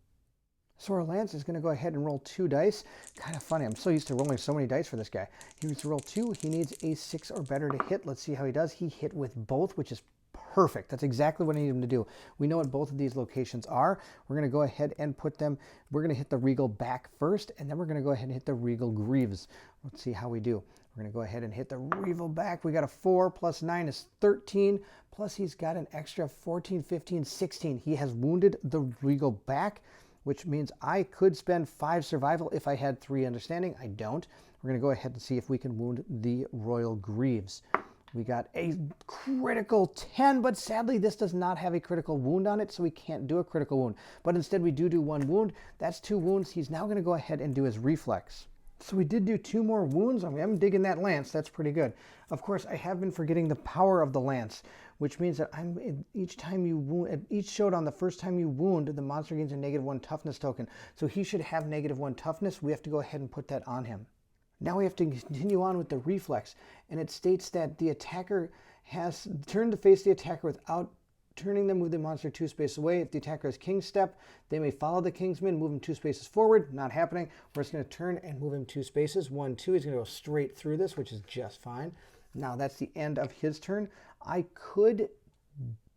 So our Lance is going to go ahead and roll 2 dice. Kind of funny. I'm so used to rolling so many dice for this guy. He needs to roll 2. He needs a 6 or better to hit. Let's see how he does. He hit with both, which is perfect. That's exactly what I need him to do. We know what both of these locations are. We're going to go ahead and put them, we're going to hit the Regal back first, and then we're going to go ahead and hit the Regal Greaves. Let's see how we do. We're going to go ahead and hit the Regal back. We got a 4 plus 9 is 13, plus he's got an extra 14, 15, 16. He has wounded the Regal back, which means I could spend 5 survival if I had 3 understanding. I don't. We're going to go ahead and see if we can wound the Royal Greaves. We got a critical 10, but sadly this does not have a critical wound on it, so we can't do a critical wound. But instead we do 1 wound. That's 2 wounds. He's now going to go ahead and do his reflex. So we did do 2 more wounds. I'm digging that lance. That's pretty good. Of course, I have been forgetting the power of the lance, which means that each time you wound, at each showdown, the first time you wound, the monster gains a -1 toughness token. So he should have -1 toughness. We have to go ahead and put that on him. Now we have to continue on with the reflex, and it states that the attacker has turned to face the attacker without turning them, move the monster 2 spaces away. If the attacker has King's Step, they may follow the Kingsman, move him 2 spaces forward. Not happening. We're just going to turn and move him 2 spaces. 1, 2. He's going to go straight through this, which is just fine. Now that's the end of his turn. I could...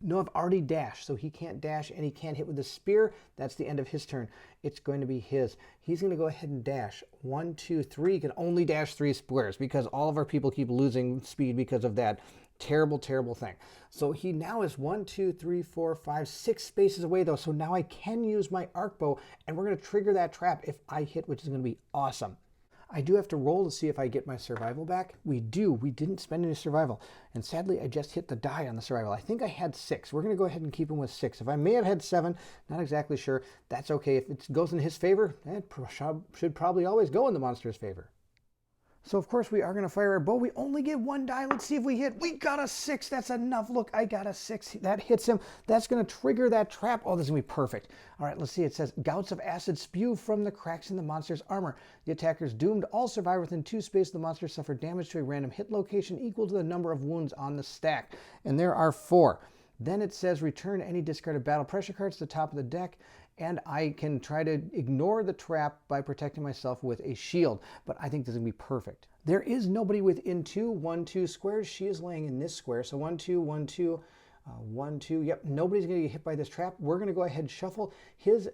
No, I've already dashed, so he can't dash and he can't hit with the spear. That's the end of his turn. It's going to be his. He's going to go ahead and dash. 1, 2, 3. He can only dash 3 squares because all of our people keep losing speed because of that terrible, terrible thing. So he now is 1, 2, 3, 4, 5, 6 spaces away though. So now I can use my arc bow and we're going to trigger that trap if I hit, which is going to be awesome. I do have to roll to see if I get my survival back. We do. We didn't spend any survival. And sadly, I just hit the die on the survival. I think I had 6. We're going to go ahead and keep him with 6. If I may have had 7, not exactly sure. That's okay. If it goes in his favor, it should probably always go in the monster's favor. So of course we are going to fire our bow. We only get 1 die. Let's see if we hit. We got a 6. That's enough. Look, I got a 6. That hits him. That's going to trigger that trap. Oh, this is going to be perfect. All right, let's see. It says gouts of acid spew from the cracks in the monster's armor. The attacker is doomed. All survivors within 2 spaces of the monster suffer damage to a random hit location equal to the number of wounds on the stack. And there are 4. Then it says return any discarded battle pressure cards to the top of the deck. And I can try to ignore the trap by protecting myself with a shield. But I think this is going to be perfect. There is nobody within 2, 1, 2 squares. She is laying in this square. So 1, 2, 1, 2, 1, 2. Yep, nobody's going to get hit by this trap. We're going to go ahead and shuffle his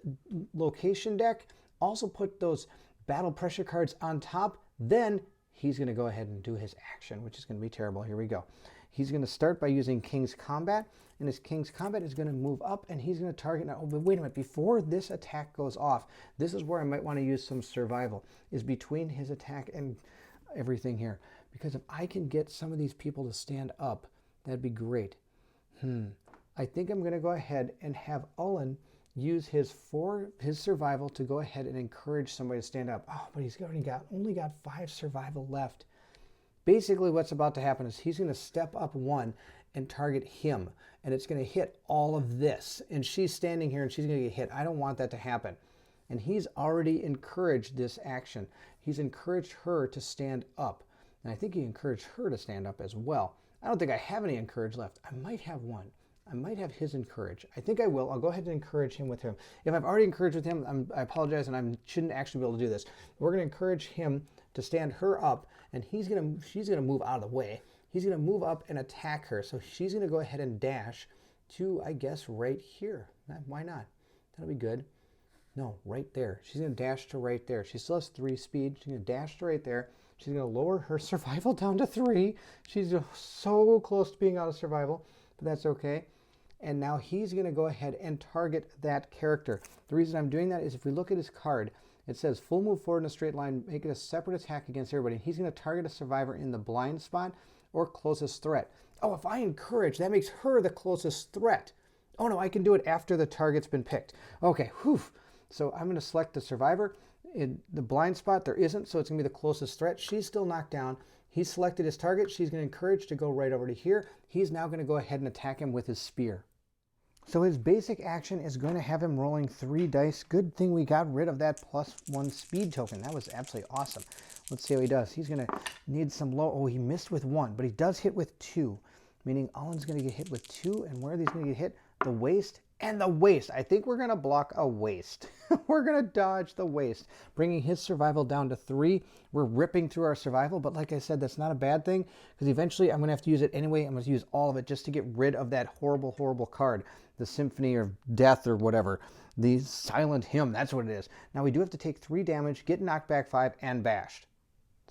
location deck. Also put those battle pressure cards on top. Then he's going to go ahead and do his action, which is going to be terrible. Here we go. He's going to start by using King's Combat, and his King's Combat is going to move up, and he's going to target... Now, oh, but wait a minute. Before this attack goes off, this is where I might want to use some survival, is between his attack and everything here. Because if I can get some of these people to stand up, that'd be great. I think I'm going to go ahead and have Ullen use his survival to go ahead and encourage somebody to stand up. Oh, but he's only got 5 survival left. Basically, what's about to happen is he's going to step up 1 and target him. And it's going to hit all of this. And she's standing here and she's going to get hit. I don't want that to happen. And he's already encouraged this action. He's encouraged her to stand up. And I think he encouraged her to stand up as well. I don't think I have any encourage left. I might have 1. I might have his encourage. I think I will. I'll go ahead and encourage him with him. If I've already encouraged with him, I apologize, and I shouldn't actually be able to do this. We're going to encourage him to stand her up, and she's going to move out of the way. He's going to move up and attack her. So she's going to go ahead and dash to, I guess, right here. Why not? That'll be good. No, right there. She's going to dash to right there. She still has 3 speed. She's going to dash to right there. She's going to lower her survival down to 3. She's so close to being out of survival, but that's okay. And now he's going to go ahead and target that character. The reason I'm doing that is if we look at his card, it says full move forward in a straight line, make it a separate attack against everybody. He's going to target a survivor in the blind spot or closest threat. Oh, if I encourage, that makes her the closest threat. Oh no, I can do it after the target's been picked. Okay, whew. So I'm going to select the survivor. In the blind spot, there isn't, so it's going to be the closest threat. She's still knocked down. He's selected his target. She's going to encourage to go right over to here. He's now going to go ahead and attack him with his spear. So his basic action is going to have him rolling 3 dice. Good thing we got rid of that +1 speed token. That was absolutely awesome. Let's see how he does. He's going to need some low... Oh, he missed with 1, but he does hit with 2, meaning Ullen's going to get hit with 2. And where are these going to get hit? The waist and the waist. I think we're going to block a waist. We're going to dodge the waist, bringing his survival down to 3. We're ripping through our survival, but like I said, that's not a bad thing because eventually I'm going to have to use it anyway. I'm going to use all of it just to get rid of that horrible, horrible card. The Symphony of Death or whatever. The Silent Hymn, that's what it is. Now we do have to take 3 damage, get knocked back 5, and bashed.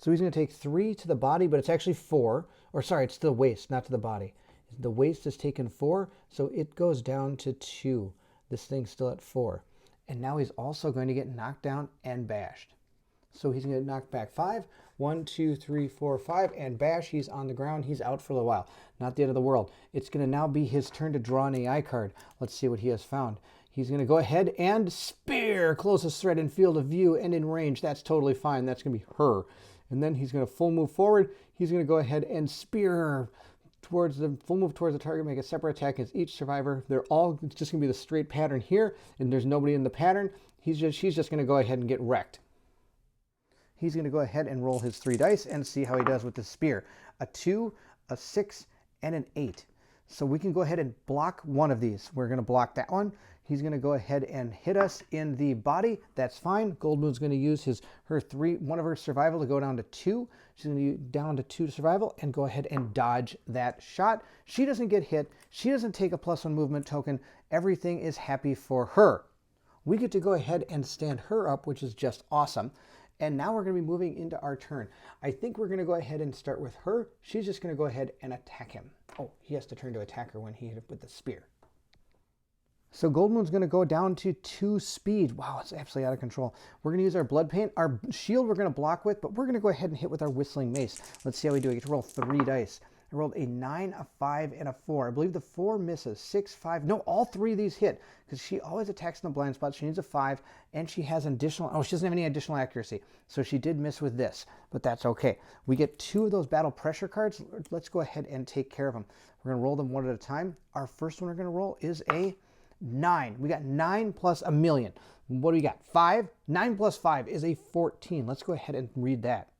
So he's going to take 3 to the body, but it's actually 4. Or sorry, it's to the waist, not to the body. The waist is taken 4, so it goes down to 2. This thing's still at 4. And now he's also going to get knocked down and bashed. So he's going to get knocked back 5. 1, 2, 3, 4, 5, and bash. He's on the ground. He's out for a while. Not the end of the world. It's going to now be his turn to draw an AI card. Let's see what he has found. He's going to go ahead and spear, closest threat in field of view and in range. That's totally fine. That's going to be her. And then he's going to full move forward. He's going to go ahead and spear towards the full move towards the target, make a separate attack against each survivor. They're all just going to be the straight pattern here, and there's nobody in the pattern. She's just going to go ahead and get wrecked. He's going to go ahead and roll his 3 dice and see how he does with the spear. A 2, a 6, and an 8. So we can go ahead and block one of these. We're going to block that one. He's going to go ahead and hit us in the body. That's fine. Goldmoon's going to use one of her survival to go down to 2. She's going to use down to 2 survival and go ahead and dodge that shot. She doesn't get hit. She doesn't take a +1 movement token. Everything is happy for her. We get to go ahead and stand her up, which is just awesome. And now we're going to be moving into our turn. I think we're going to go ahead and start with her. She's just going to go ahead and attack him. Oh, he has to turn to attack her when he hit it with the spear. So Goldmoon's going to go down to 2 speed. Wow, it's absolutely out of control. We're going to use our blood paint. Our shield we're going to block with, but we're going to go ahead and hit with our whistling mace. Let's see how we do. I get to roll 3 dice. I rolled a 9, a 5, and a 4. I believe the 4 misses. 6, 5. No, all 3 of these hit because she always attacks in the blind spot. She needs a 5, and she has additional. Oh, she doesn't have any additional accuracy, so she did miss with this, but that's okay. We get 2 of those battle pressure cards. Let's go ahead and take care of them. We're going to roll them one at a time. Our first one we're going to roll is a 9. We got 9 plus a million. What do we got? 5. 9 plus 5 is a 14. Let's go ahead and read that.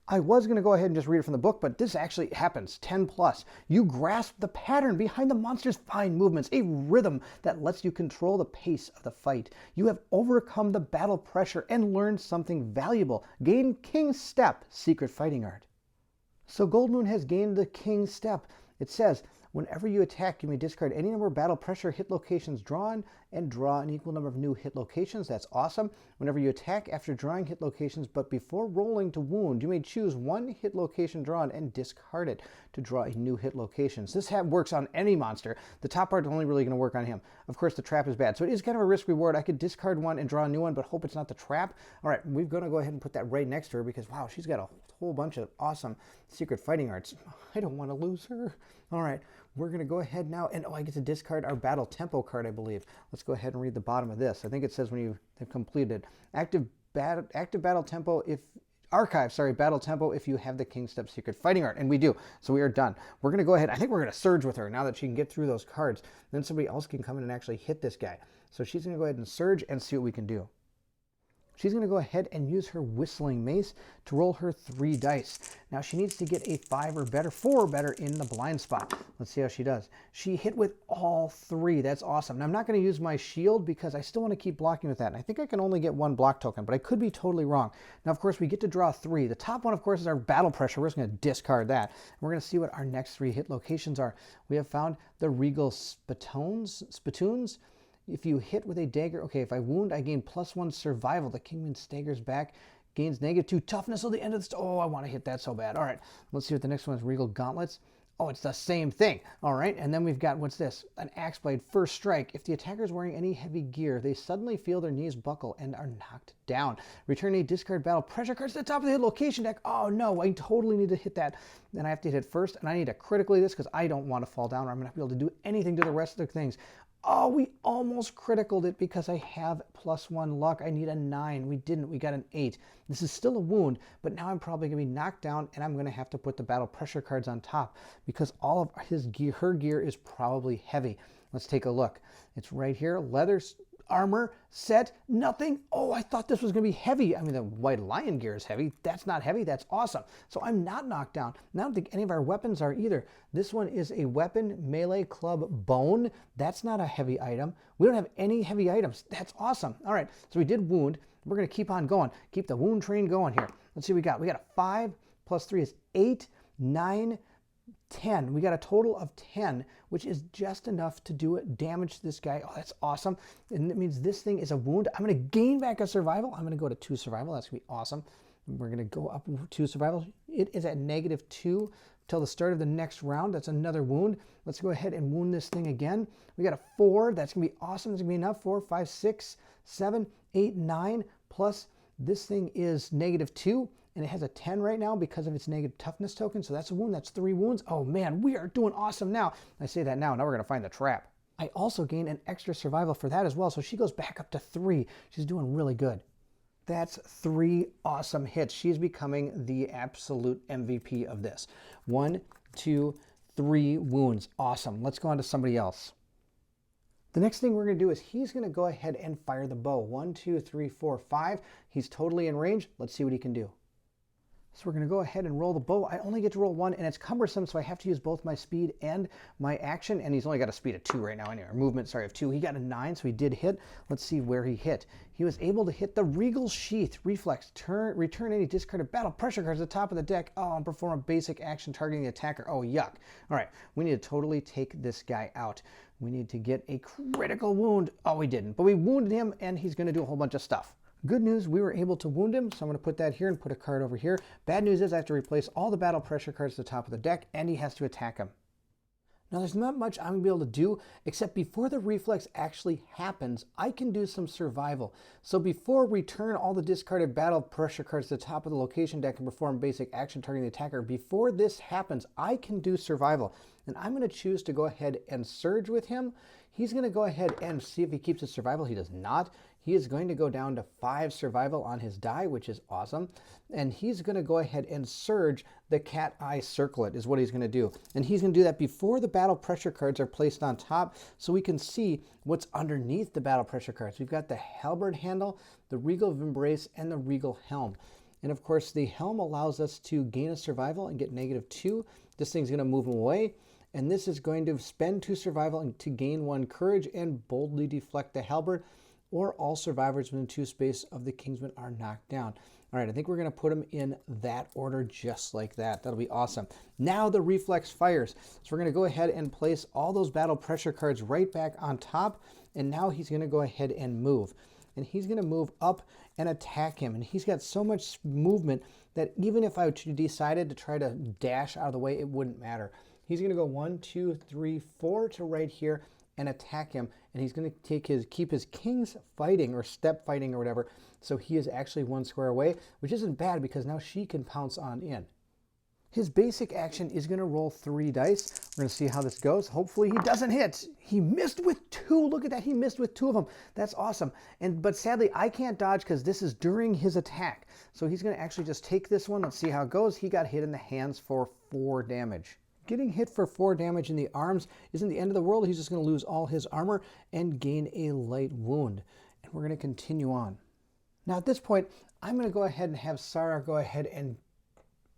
I was going to go ahead and just read it from the book, but this actually happens. 10 plus. You grasp the pattern behind the monster's fine movements, a rhythm that lets you control the pace of the fight. You have overcome the battle pressure and learned something valuable. Gain King's Step, secret fighting art. So Goldmoon has gained the King's Step. It says, whenever you attack, you may discard any number of battle pressure hit locations drawn and draw an equal number of new hit locations. That's awesome. Whenever you attack after drawing hit locations, but before rolling to wound, you may choose 1 hit location drawn and discard it to draw a new hit location. So this works on any monster. The top part is only really going to work on him. Of course, the trap is bad. So it is kind of a risk reward. I could discard 1 and draw a new one, but hope it's not the trap. All right, we're going to go ahead and put that right next to her because, wow, she's got a whole bunch of awesome secret fighting arts. I don't want to lose her. All right, we're going to go ahead now, and I get to discard our battle tempo card, I believe. Let's go ahead and read the bottom of this. I think it says when you have completed active battle tempo battle tempo if you have the King's Step secret fighting art, and we do. So we are done. We're going to go ahead. I think we're going to surge with her now that she can get through those cards. Then somebody else can come in and actually hit this guy. So she's going to go ahead and surge and see what we can do. She's going to go ahead and use her whistling mace to roll her 3 dice. Now she needs to get a 5 or better, 4 or better in the blind spot. Let's see how she does. She hit with all 3. That's awesome. Now I'm not going to use my shield because I still want to keep blocking with that. And I think I can only get 1 block token, but I could be totally wrong. Now, of course, we get to draw 3. The top one, of course, is our battle pressure. We're just going to discard that. And we're going to see what our next 3 hit locations are. We have found the Regal Spittoons. If you hit with a dagger, okay, if I wound, I gain +1 survival. The Kingman staggers back, gains -2 toughness till the end of the... Oh, I want to hit that so bad. All right, let's see what the next one is. Regal Gauntlets. Oh, it's the same thing. All right, and then we've got, what's this? An Axe Blade, first strike. If the attacker is wearing any heavy gear, they suddenly feel their knees buckle and are knocked down. Return a discard battle pressure cards to the top of the hit location deck. Oh, no, I totally need to hit that. Then I have to hit it first, and I need to critically this because I don't want to fall down or I'm going to be able to do anything to the rest of the things. Oh, we almost criticaled it because I have +1 luck. I need a 9. We didn't. We got an 8. This is still a wound, but now I'm probably going to be knocked down, and I'm going to have to put the battle pressure cards on top because all of her gear is probably heavy. Let's take a look. It's right here. Leather armor set, nothing. Oh, I thought this was going to be heavy. I mean, the White Lion gear is heavy. That's not heavy. That's awesome. So I'm not knocked down. And I don't think any of our weapons are either. This one is a weapon melee club bone. That's not a heavy item. We don't have any heavy items. That's awesome. All right, so we did wound. We're going to keep on going. Keep the wound train going here. Let's see what we got. We got a 5 plus 3 is 8, 9, 10. We got a total of 10, which is just enough to do damage to this guy. Oh, that's awesome. And that means this thing is a wound. I'm going to gain back a survival. I'm going to go to 2 survival. That's going to be awesome. We're going to go up 2 survival. It is at -2 till the start of the next round. That's another wound. Let's go ahead and wound this thing again. We got a 4. That's going to be awesome. That's going to be enough. 4, 5, 6, 7, 8, 9. Plus this thing is -2. And it has a 10 right now because of its negative toughness token. So that's a wound. That's 3 wounds. Oh, man, we are doing awesome now. I say that now. Now we're going to find the trap. I also gain an extra survival for that as well, so she goes back up to 3. She's doing really good. That's 3 awesome hits. She's becoming the absolute MVP of this. 1, 2, 3 wounds. Awesome. Let's go on to somebody else. The next thing we're going to do is he's going to go ahead and fire the bow. 1, 2, 3, 4, 5. He's totally in range. Let's see what he can do. So we're going to go ahead and roll the bow. I only get to roll 1, and it's cumbersome, so I have to use both my speed and my action. And he's only got a speed of 2 right now anyway. Movement, sorry, of 2. He got a 9, so he did hit. Let's see where he hit. He was able to hit the Regal Sheath. Reflex. Return any discarded battle pressure cards at the top of the deck. Oh, and perform a basic action targeting the attacker. Oh, yuck. All right, we need to totally take this guy out. We need to get a critical wound. Oh, we didn't. But we wounded him, and he's going to do a whole bunch of stuff. Good news, we were able to wound him, so I'm going to put that here and put a card over here. Bad news is I have to replace all the battle pressure cards at the top of the deck, and he has to attack him. Now, there's not much I'm going to be able to do, except before the reflex actually happens, I can do some survival. So before return all the discarded battle pressure cards to the top of the location deck and perform basic action targeting the attacker, before this happens, I can do survival. And I'm going to choose to go ahead and surge with him. He's going to go ahead and see if he keeps his survival. He does not. He is going to go down to 5 survival on his die, which is awesome. And he's going to go ahead and surge the cat eye circlet is what he's going to do. And he's going to do that before the battle pressure cards are placed on top, so we can see what's underneath the battle pressure cards. We've got the halberd handle, the Regal of Embrace, and the Regal Helm. And of course, the helm allows us to gain a survival and get -2. This thing's going to move him away. And this is going to spend 2 survival and to gain 1 courage and boldly deflect the halberd, or all survivors within 2 space of the Kingsman are knocked down. All right, I think we're going to put them in that order just like that. That'll be awesome. Now the reflex fires. So we're going to go ahead and place all those battle pressure cards right back on top. And now he's going to go ahead and move. And he's going to move up and attack him. And he's got so much movement that even if I decided to try to dash out of the way, it wouldn't matter. He's going to go 1, 2, 3, 4 to right here and attack him. And he's going to keep his kings fighting or step fighting or whatever. So he is actually 1 square away, which isn't bad because now she can pounce on in. His basic action is going to roll 3 dice. We're going to see how this goes. Hopefully he doesn't hit. He missed with 2. Look at that. He missed with 2 of them. That's awesome. But sadly, I can't dodge because this is during his attack. So he's going to actually just take this one. Let's see how it goes. He got hit in the hands for 4 damage. Getting hit for 4 damage in the arms isn't the end of the world. He's just going to lose all his armor and gain a light wound. And we're going to continue on. Now at this point, I'm going to go ahead and have Sarah go ahead and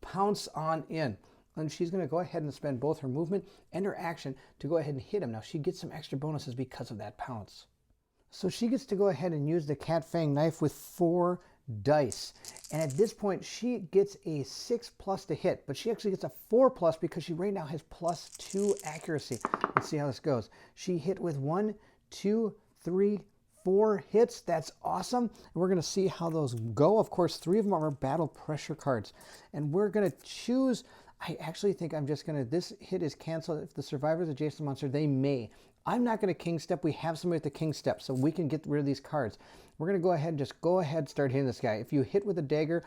pounce on in. And she's going to go ahead and spend both her movement and her action to go ahead and hit him. Now she gets some extra bonuses because of that pounce. So she gets to go ahead and use the cat fang knife with 4 dice. And at this point, she gets a 6+ to hit, but she actually gets a 4+ because she right now has +2 accuracy. Let's see how this goes. She hit with 1, 2, 3, 4 hits. That's awesome. And we're going to see how those go. Of course, 3 of them are battle pressure cards. And we're going to choose, I actually think I'm just going to, this hit is canceled. If the survivor is adjacent monster, they may. I'm not going to king step. We have somebody with the king step, so we can get rid of these cards. We're going to go ahead and just start hitting this guy. If you hit with a dagger,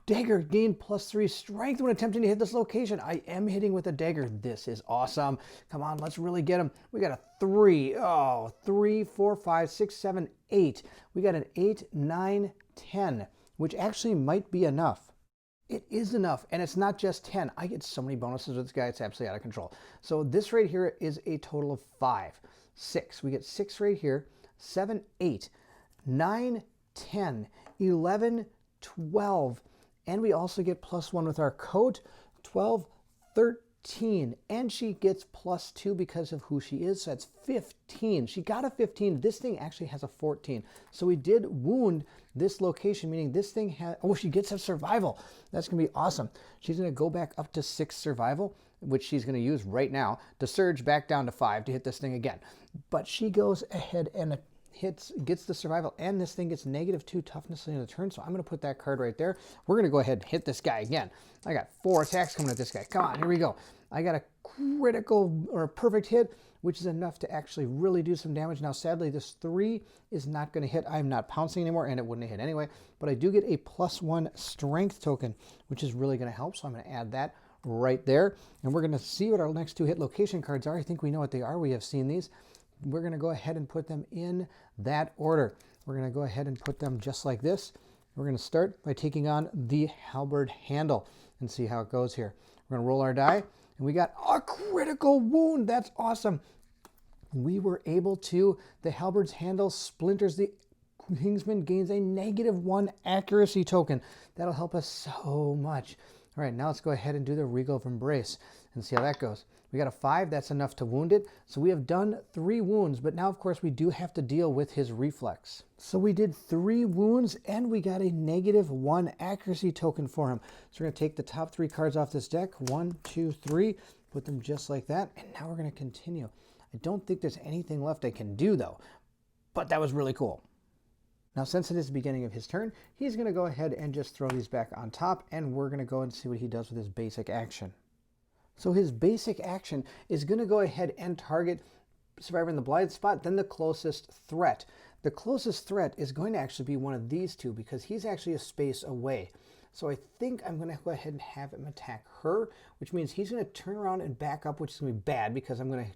dagger gain +3 strength when attempting to hit this location. I am hitting with a dagger. This is awesome. Come on, let's really get him. We got a 3. Oh, 3, 4, 5, 6, 7, 8. We got an 8, 9, 10, which actually might be enough. It is enough, and it's not just 10. I get so many bonuses with this guy, it's absolutely out of control. So this right here is a total of 5. 6. We get 6 right here. 7, 8, 9, 10, 11, 12. And we also get +1 with our coat. 12, 13. And she gets +2 because of who she is. So that's 15. She got a 15. This thing actually has a 14. So we did wound this location, meaning this thing has, oh, she gets a survival. That's going to be awesome. She's going to go back up to 6 survival, which she's going to use right now to surge back down to 5 to hit this thing again. But she goes ahead and gets the survival, and this thing gets -2 toughness in the turn, so I'm going to put that card right there. We're going to go ahead and hit this guy again. I got 4 attacks coming at this guy. Come on, here we go. I got a critical or a perfect hit, which is enough to actually really do some damage. Now, sadly, this 3 is not going to hit. I'm not pouncing anymore, and it wouldn't have hit anyway, but I do get a +1 strength token, which is really going to help, so I'm going to add that right there. And we're going to see what our next 2 hit location cards are. I think we know what they are. We have seen these. we're going to go ahead and put them in that order. We're going to go ahead and put them just like this. We're going to start by taking on the halberd handle and see how it goes here. We're going to roll our die, and we got a critical wound. That's awesome. We were able to, the halberd's handle splinters. The Kingsman gains a -1 accuracy token. That'll help us so much. All right, now let's go ahead and do the Regal of Embrace and see how that goes. We got a 5, that's enough to wound it. So we have done 3 wounds, but now of course we do have to deal with his reflex. So we did 3 wounds and we got a -1 accuracy token for him. So we're gonna take the top 3 cards off this deck. 1, 2, 3, put them just like that. And now we're gonna continue. I don't think there's anything left I can do though, but that was really cool. Now, since it is the beginning of his turn, he's going to go ahead and just throw these back on top, and we're going to go and see what he does with his basic action. So his basic action is going to go ahead and target survivor in the blind spot, then the closest threat. The closest threat is going to actually be one of these two because he's actually a space away. So I think I'm going to go ahead and have him attack her, which means he's going to turn around and back up, which is going to be bad because I'm going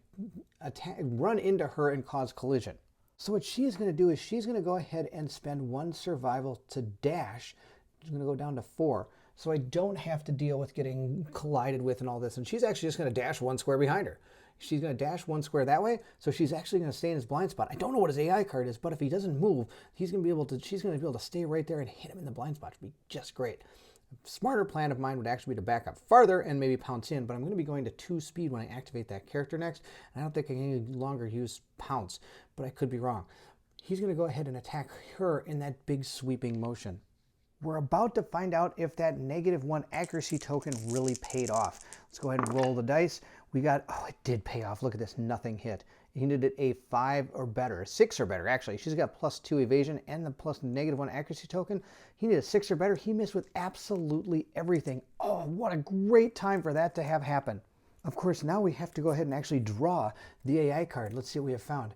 to run into her and cause collision. So what she's going to do is she's going to go ahead and spend 1 survival to dash. She's going to go down to 4. So I don't have to deal with getting collided with and all this. And she's actually just going to dash 1 square behind her. She's going to dash 1 square that way. So she's actually going to stay in his blind spot. I don't know what his AI card is, but if he doesn't move, she's going to be able to stay right there and hit him in the blind spot. It would be just great. A smarter plan of mine would actually be to back up farther and maybe pounce in, but I'm going to be going to 2 speed when I activate that character next, and I don't think I can any longer use pounce, but I could be wrong. He's going to go ahead and attack her in that big sweeping motion. We're about to find out if that -1 accuracy token really paid off. Let's go ahead and roll the dice. We got, oh, it did pay off. Look at this, nothing hit. He needed a 5 or better, 6 or better actually. She's got +2 evasion and the +1 accuracy token. He needed a 6 or better. He missed with absolutely everything. Oh, what a great time for that to have happen. Of course, now we have to go ahead and actually draw the AI card. Let's see what we have found.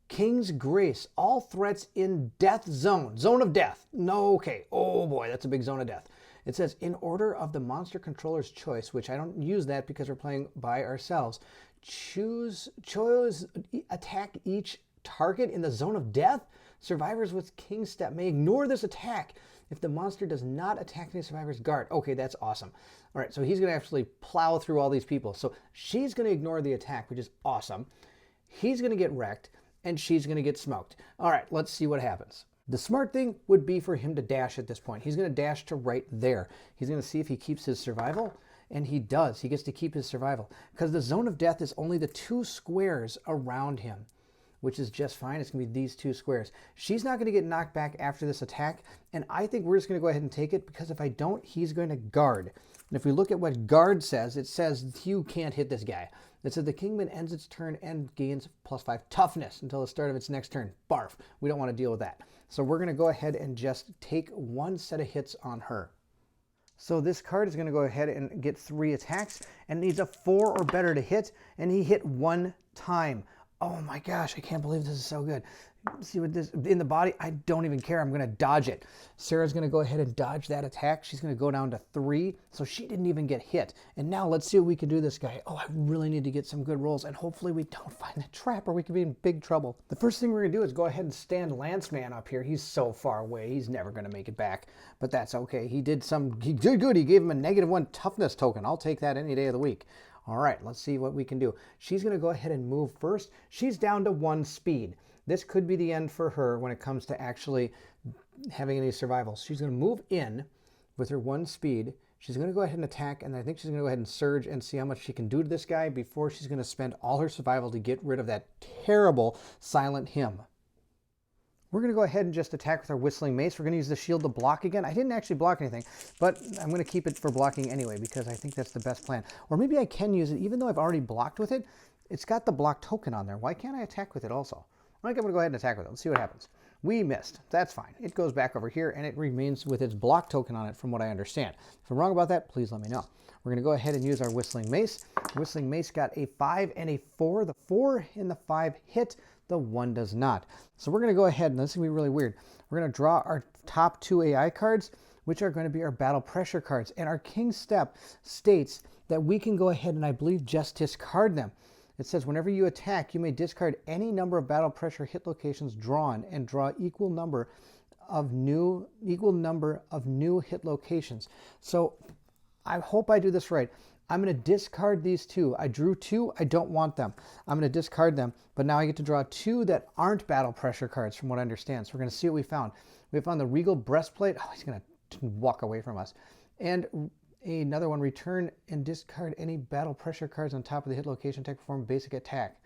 King's Grace, all threats in death zone. Zone of death. No, okay. Oh boy, that's a big zone of death. It says, in order of the monster controller's choice, which I don't use that because we're playing by ourselves, choose attack each target in the zone of death. Survivors with King's Step may ignore this attack if the monster does not attack any survivor's guard. Okay, that's awesome. All right, so he's going to actually plow through all these people. So she's going to ignore the attack, which is awesome. He's going to get wrecked, and she's going to get smoked. All right, let's see what happens. The smart thing would be for him to dash at this point. He's going to dash to right there. He's going to see if he keeps his survival, and he does. He gets to keep his survival because the zone of death is only the 2 squares around him, which is just fine. It's going to be these 2 squares. She's not going to get knocked back after this attack, and I think we're just going to go ahead and take it because if I don't, he's going to guard. And if we look at what guard says, it says you can't hit this guy. It says the Kingman ends its turn and gains +5 toughness until the start of its next turn. Barf. We don't want to deal with that. So we're going to go ahead and just take 1 set of hits on her. So this card is going to go ahead and get 3 attacks and needs a 4 or better to hit, and he hit 1 time. Oh my gosh, I can't believe this is so good. See what this, in the body, I don't even care. I'm going to dodge it. Sarah's going to go ahead and dodge that attack. She's going to go down to 3, so she didn't even get hit. And now let's see what we can do this guy. Oh, I really need to get some good rolls, and hopefully we don't find that trap or we could be in big trouble. The first thing we're going to do is go ahead and stand Lanceman up here. He's so far away. He's never going to make it back, but that's okay. He did good. He gave him a -1 toughness token. I'll take that any day of the week. All right, let's see what we can do. She's going to go ahead and move first. She's down to 1 speed. This could be the end for her when it comes to actually having any survival. She's going to move in with her 1 speed. She's going to go ahead and attack, and I think she's going to go ahead and surge and see how much she can do to this guy before she's going to spend all her survival to get rid of that terrible silent hymn. We're going to go ahead and just attack with our Whistling Mace. We're going to use the shield to block again. I didn't actually block anything, but I'm going to keep it for blocking anyway because I think that's the best plan. Or maybe I can use it, even though I've already blocked with it. It's got the block token on there. Why can't I attack with it also? I think I'm going to go ahead and attack with it. Let's see what happens. We missed. That's fine. It goes back over here, and it remains with its block token on it from what I understand. If I'm wrong about that, please let me know. We're going to go ahead and use our Whistling Mace. Whistling Mace got a 5 and a 4. The 4 and the 5 hit. The 1 does not. So we're going to go ahead, and this is going to be really weird. We're going to draw our top 2 AI cards, which are going to be our battle pressure cards. And our King's Step states that we can go ahead and I believe just discard them. It says whenever you attack, you may discard any number of battle pressure hit locations drawn and draw equal number of new hit locations. So I hope I do this right. I'm going to discard these two. I drew two. I don't want them. I'm going to discard them. But now I get to draw two that aren't battle pressure cards from what I understand. So we're going to see what we found. We found the Regal Breastplate. Oh, he's going to walk away from us. And another one, return and discard any battle pressure cards on top of the hit location to perform basic attack.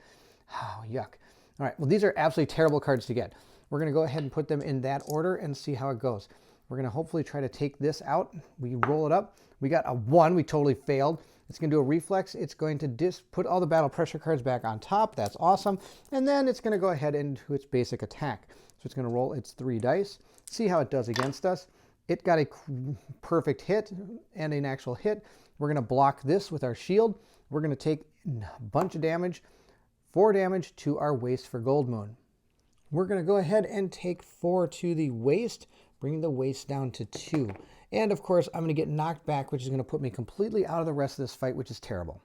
Oh, yuck. All right, well, these are absolutely terrible cards to get. We're going to go ahead and put them in that order and see how it goes. We're going to hopefully try to take this out. We roll it up. We got a 1. We totally failed. It's going to do a reflex. It's going to put all the battle pressure cards back on top. That's awesome. And then it's going to go ahead and do its basic attack. So it's going to roll its 3 dice, see how it does against us. It got a perfect hit and an actual hit. We're going to block this with our shield. We're going to take a bunch of damage, 4 damage to our waist for Gold Moon. We're going to go ahead and take 4 to the waist, bringing the waist down to 2. And of course, I'm going to get knocked back, which is going to put me completely out of the rest of this fight, which is terrible.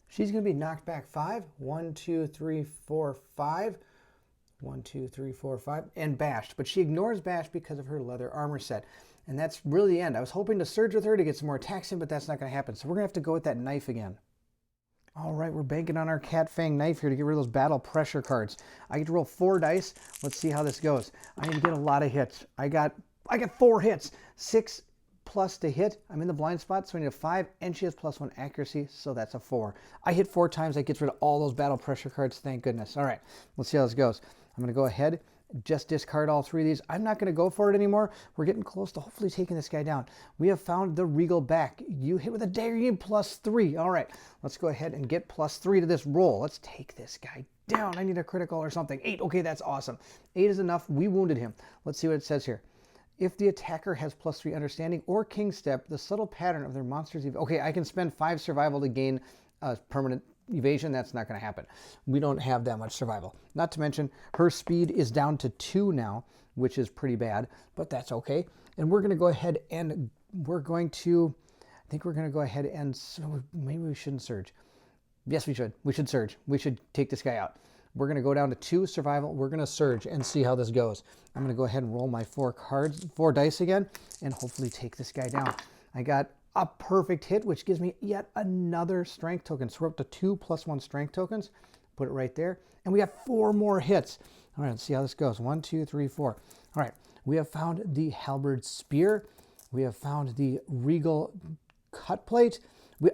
She's going to be knocked back 5. 1, 2, 3, 4, 5. 1, 2, 3, 4, 5. And bashed. But she ignores bashed because of her leather armor set. And that's really the end. I was hoping to surge with her to get some more attacks in, but that's not going to happen. So we're going to have to go with that knife again. All right, we're banking on our Cat Fang knife here to get rid of those battle pressure cards. I get to roll 4 dice. Let's see how this goes. I need to get a lot of hits. I got 4 hits. 6 plus to hit. I'm in the blind spot, so I need a 5, and she has +1 accuracy, so that's a 4. I hit 4 times. That gets rid of all those battle pressure cards. Thank goodness. All right, let's see how this goes. I'm going to go ahead, just discard all 3 of these. I'm not going to go for it anymore. We're getting close to hopefully taking this guy down. We have found the Regal Back. You hit with a dagger, you need +3. All right, let's go ahead and get +3 to this roll. Let's take this guy down. I need a critical or something. 8. Okay, that's awesome. 8 is enough. We wounded him. Let's see what it says here. If the attacker has +3 understanding or king step, the subtle pattern of their monster's okay, I can spend 5 survival to gain permanent evasion. That's not going to happen. We don't have that much survival. Not to mention, her speed is down to 2 now, which is pretty bad, but that's okay. And we're going to go ahead and I think we're going to go ahead and, maybe we shouldn't surge. Yes, we should. We should surge. We should take this guy out. We're going to go down to 2 survival. We're going to surge and see how this goes. I'm going to go ahead and roll my 4 dice again, and hopefully take this guy down. I got a perfect hit, which gives me yet another strength token. So we're up to 2 +1 strength tokens. Put it right there. And we have 4 more hits. All right, let's see how this goes. 1, 2, 3, 4. All right, we have found the Halberd Spear. We have found the Regal Cut Plate.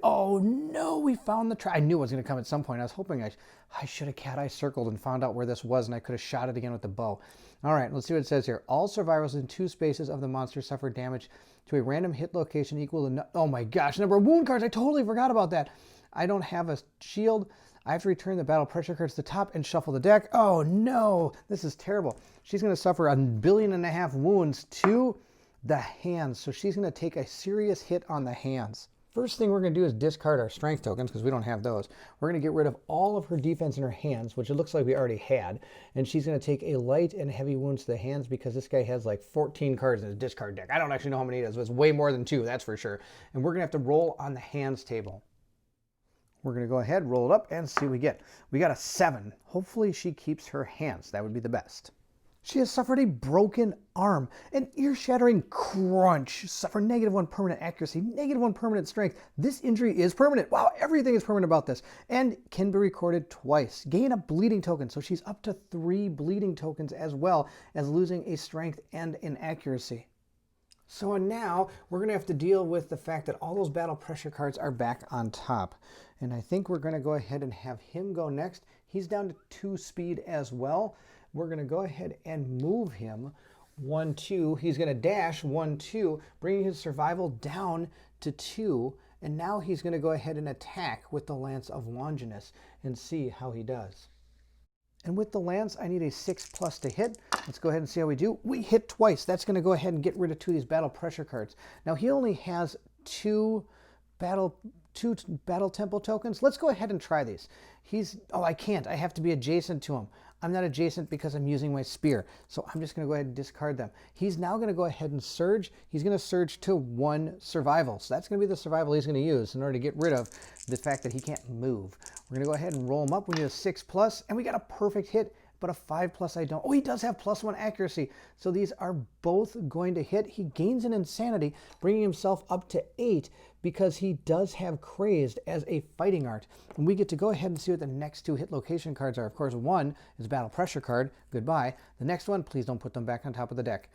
Oh no, we found the trap. I knew it was going to come at some point. I was hoping I should have cat eye circled and found out where this was, and I could have shot it again with the bow. All right, let's see what it says here. All survivors in 2 spaces of the monster suffer damage to a random hit location equal to, oh my gosh, number of wound cards. I totally forgot about that. I don't have a shield. I have to return the battle pressure cards to the top and shuffle the deck. Oh no, this is terrible. She's going to suffer 1.5 billion wounds to the hands. So she's going to take a serious hit on the hands. First thing we're going to do is discard our strength tokens because we don't have those. We're going to get rid of all of her defense in her hands, which it looks like we already had. And she's going to take a light and heavy wounds to the hands because this guy has like 14 cards in his discard deck. I don't actually know how many it is, but it's way more than 2, that's for sure. And we're going to have to roll on the hands table. We're going to go ahead, roll it up, and see what we get. We got a 7. Hopefully she keeps her hands. That would be the best. She has suffered a broken arm, an ear-shattering crunch, suffer -1 permanent accuracy, -1 permanent strength. This injury is permanent. Wow, everything is permanent about this. And can be recorded twice. Gain a bleeding token, so she's up to 3 bleeding tokens as well as losing a strength and an accuracy. So now we're going to have to deal with the fact that all those battle pressure cards are back on top. And I think we're going to go ahead and have him go next. He's down to 2 speed as well. We're going to go ahead and move him 1, 2. He's going to dash 1, 2, bringing his survival down to 2. And now he's going to go ahead and attack with the Lance of Longinus and see how he does. And with the Lance, I need a 6+ to hit. Let's go ahead and see how we do. We hit twice. That's going to go ahead and get rid of 2 of these battle pressure cards. Now he only has 2 battle temple tokens. Let's go ahead and try these. I can't. I have to be adjacent to him. I'm not adjacent because I'm using my spear. So I'm just going to go ahead and discard them. He's now going to go ahead and surge. He's going to surge to 1 survival. So that's going to be the survival he's going to use in order to get rid of the fact that he can't move. We're going to go ahead and roll him up. We need a 6+, and we got a perfect hit, but a 5+ I don't. Oh, he does have +1 accuracy. So these are both going to hit. He gains an insanity, bringing himself up to 8 because he does have crazed as a fighting art. And we get to go ahead and see what the next 2 hit location cards are. Of course, one is battle pressure card. Goodbye. The next one, please don't put them back on top of the deck,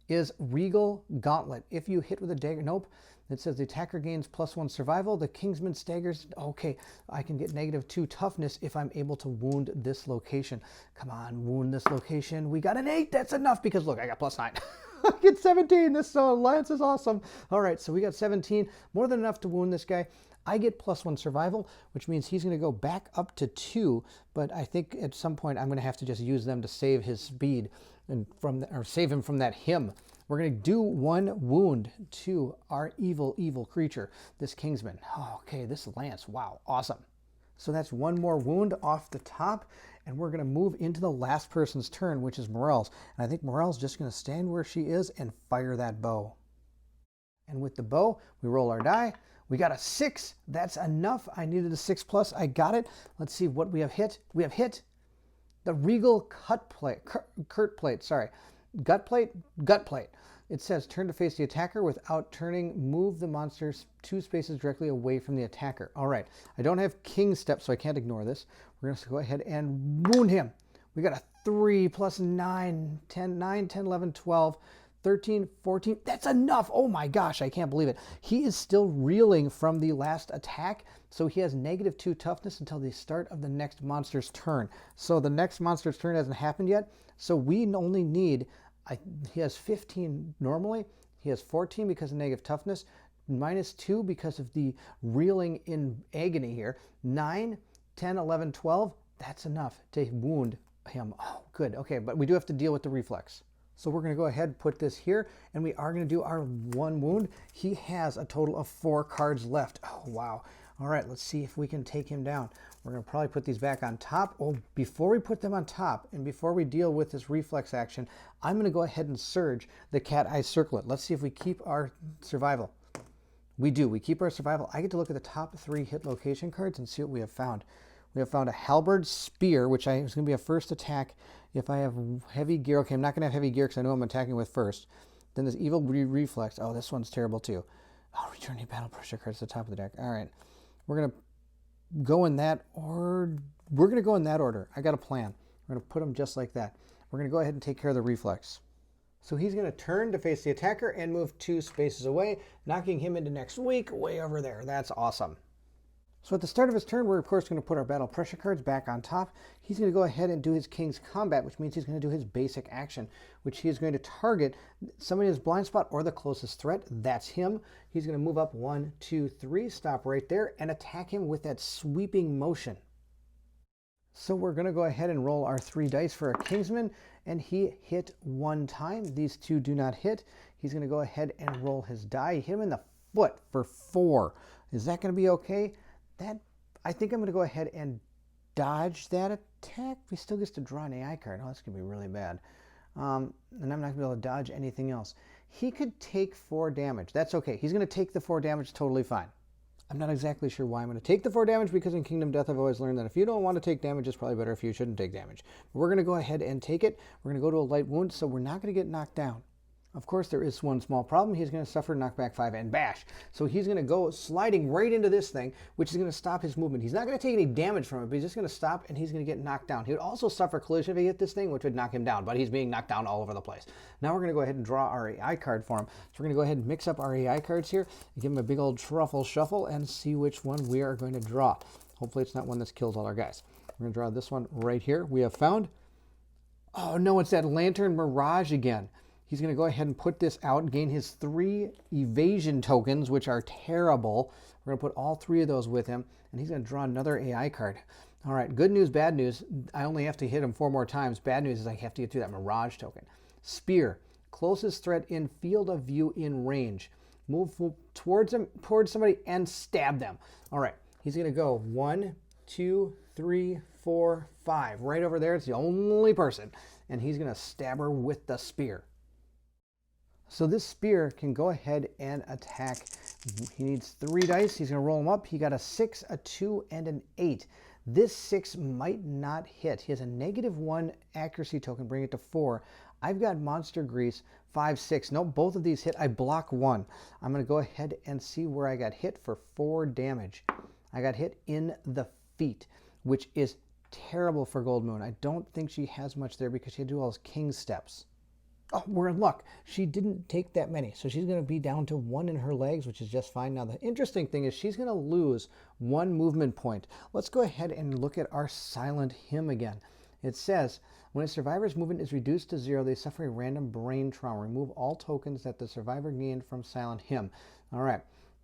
is Regal Gauntlet. If you hit with a dagger, nope. It says the attacker gains +1 survival. The Kingsman staggers. Okay, I can get -2 toughness if I'm able to wound this location. Come on, wound this location. We got an 8. That's enough because look, I got +9. I get 17. This alliance is awesome. All right, so we got 17. More than enough to wound this guy. I get +1 survival, which means he's going to go back up to 2. But I think at some point I'm going to have to just use them to save his speed and or save him from that him. We're going to do 1 wound to our evil creature, this Kingsman. Oh, okay, this lance, wow, awesome. So that's 1 more wound off the top, and we're going to move into the last person's turn, which is Morel's. And I think Morel's just going to stand where she is and fire that bow. And with the bow, we roll our die. We got a 6. That's enough. I needed a 6+. I got it. Let's see what we have hit. We have hit the Regal Gut Plate. It says turn to face the attacker without turning. Move the monsters 2 spaces directly away from the attacker. All right. I don't have King Step, so I can't ignore this. We're going to go ahead and wound him. We got a 3 + 9, 10, 9, 10, 11, 12, 13, 14. That's enough. Oh my gosh, I can't believe it. He is still reeling from the last attack, so he has -2 toughness until the start of the next monster's turn. So the next monster's turn hasn't happened yet, so we only need, he has 15 normally, he has 14 because of negative toughness, -2 because of the reeling in agony here, 9, 10, 11, 12, that's enough to wound him. Oh, good. Okay, but we do have to deal with the reflex. So we're going to go ahead and put this here, and we are going to do our 1 wound. He has a total of 4 cards left. Oh, wow. All right, let's see if we can take him down. We're going to probably put these back on top. Oh, before we put them on top, and before we deal with this reflex action, I'm going to go ahead and surge the cat eye circlet. Let's see if we keep our survival. We do. We keep our survival. I get to look at the top 3 hit location cards and see what we have found. We have found a halberd spear, which is going to be a first attack if I have heavy gear. Okay, I'm not going to have heavy gear because I know I'm attacking with first. Then this evil reflex. Oh, this one's terrible too. Oh, return any battle pressure cards to the top of the deck. All right. We're going to go in that order. We're going to go in that order. I got a plan. We're going to put them just like that. We're going to go ahead and take care of the reflex. So he's going to turn to face the attacker and move 2 spaces away, knocking him into next week way over there. That's awesome. So at the start of his turn, we're of course going to put our battle pressure cards back on top. He's going to go ahead and do his King's Combat, which means he's going to do his basic action, which he is going to target somebody in his blind spot or the closest threat. That's him. He's going to move up 1, 2, 3, stop right there, and attack him with that sweeping motion. So we're going to go ahead and roll our 3 dice for a Kingsman, and he hit 1 time. These 2 do not hit. He's going to go ahead and roll his die. He hit him in the foot for 4. Is that going to be okay? I think I'm going to go ahead and dodge that attack. He still gets to draw an AI card. Oh, that's going to be really bad. And I'm not going to be able to dodge anything else. He could take 4 damage. That's okay. He's going to take the 4 damage totally fine. I'm not exactly sure why I'm going to take the 4 damage, because in Kingdom Death I've always learned that if you don't want to take damage, it's probably better if you shouldn't take damage. But we're going to go ahead and take it. We're going to go to a light wound, so we're not going to get knocked down. Of course, there is one small problem. He's going to suffer knockback 5 and bash. So he's going to go sliding right into this thing, which is going to stop his movement. He's not going to take any damage from it, but he's just going to stop, and he's going to get knocked down. He would also suffer collision if he hit this thing, which would knock him down, but he's being knocked down all over the place. Now we're going to go ahead and draw our AI card for him. So we're going to go ahead and mix up our AI cards here, and give him a big old truffle shuffle, and see which one we are going to draw. Hopefully it's not one that kills all our guys. We're going to draw this one right here. We have found, oh no, it's that Lantern Mirage again. He's going to go ahead and put this out, gain his 3 evasion tokens, which are terrible. We're going to put all 3 of those with him, and he's going to draw another AI card. All right, good news, bad news. I only have to hit him 4 more times. Bad news is I have to get through that Mirage token. Spear, closest threat in field of view in range. Move towards somebody and stab them. All right, he's going to go 1, 2, 3, 4, 5. Right over there, it's the only person. And he's going to stab her with the spear. So this spear can go ahead and attack. He needs 3 dice. He's going to roll them up. He got a 6, a 2, and an 8. This 6 might not hit. He has a -1 accuracy token, bring it to 4. I've got monster grease, 5, 6. Nope, both of these hit. I block 1. I'm going to go ahead and see where I got hit for 4 damage. I got hit in the feet, which is terrible for Gold Moon. I don't think she has much there because she had to do all those king steps. Oh, we're in luck. She didn't take that many, so she's going to be down to 1 in her legs, which is just fine. Now, the interesting thing is she's going to lose 1 movement point. Let's go ahead and look at our silent him again. It says, when a survivor's movement is reduced to 0, they suffer a random brain trauma. Remove all tokens that the survivor gained from silent him. All right,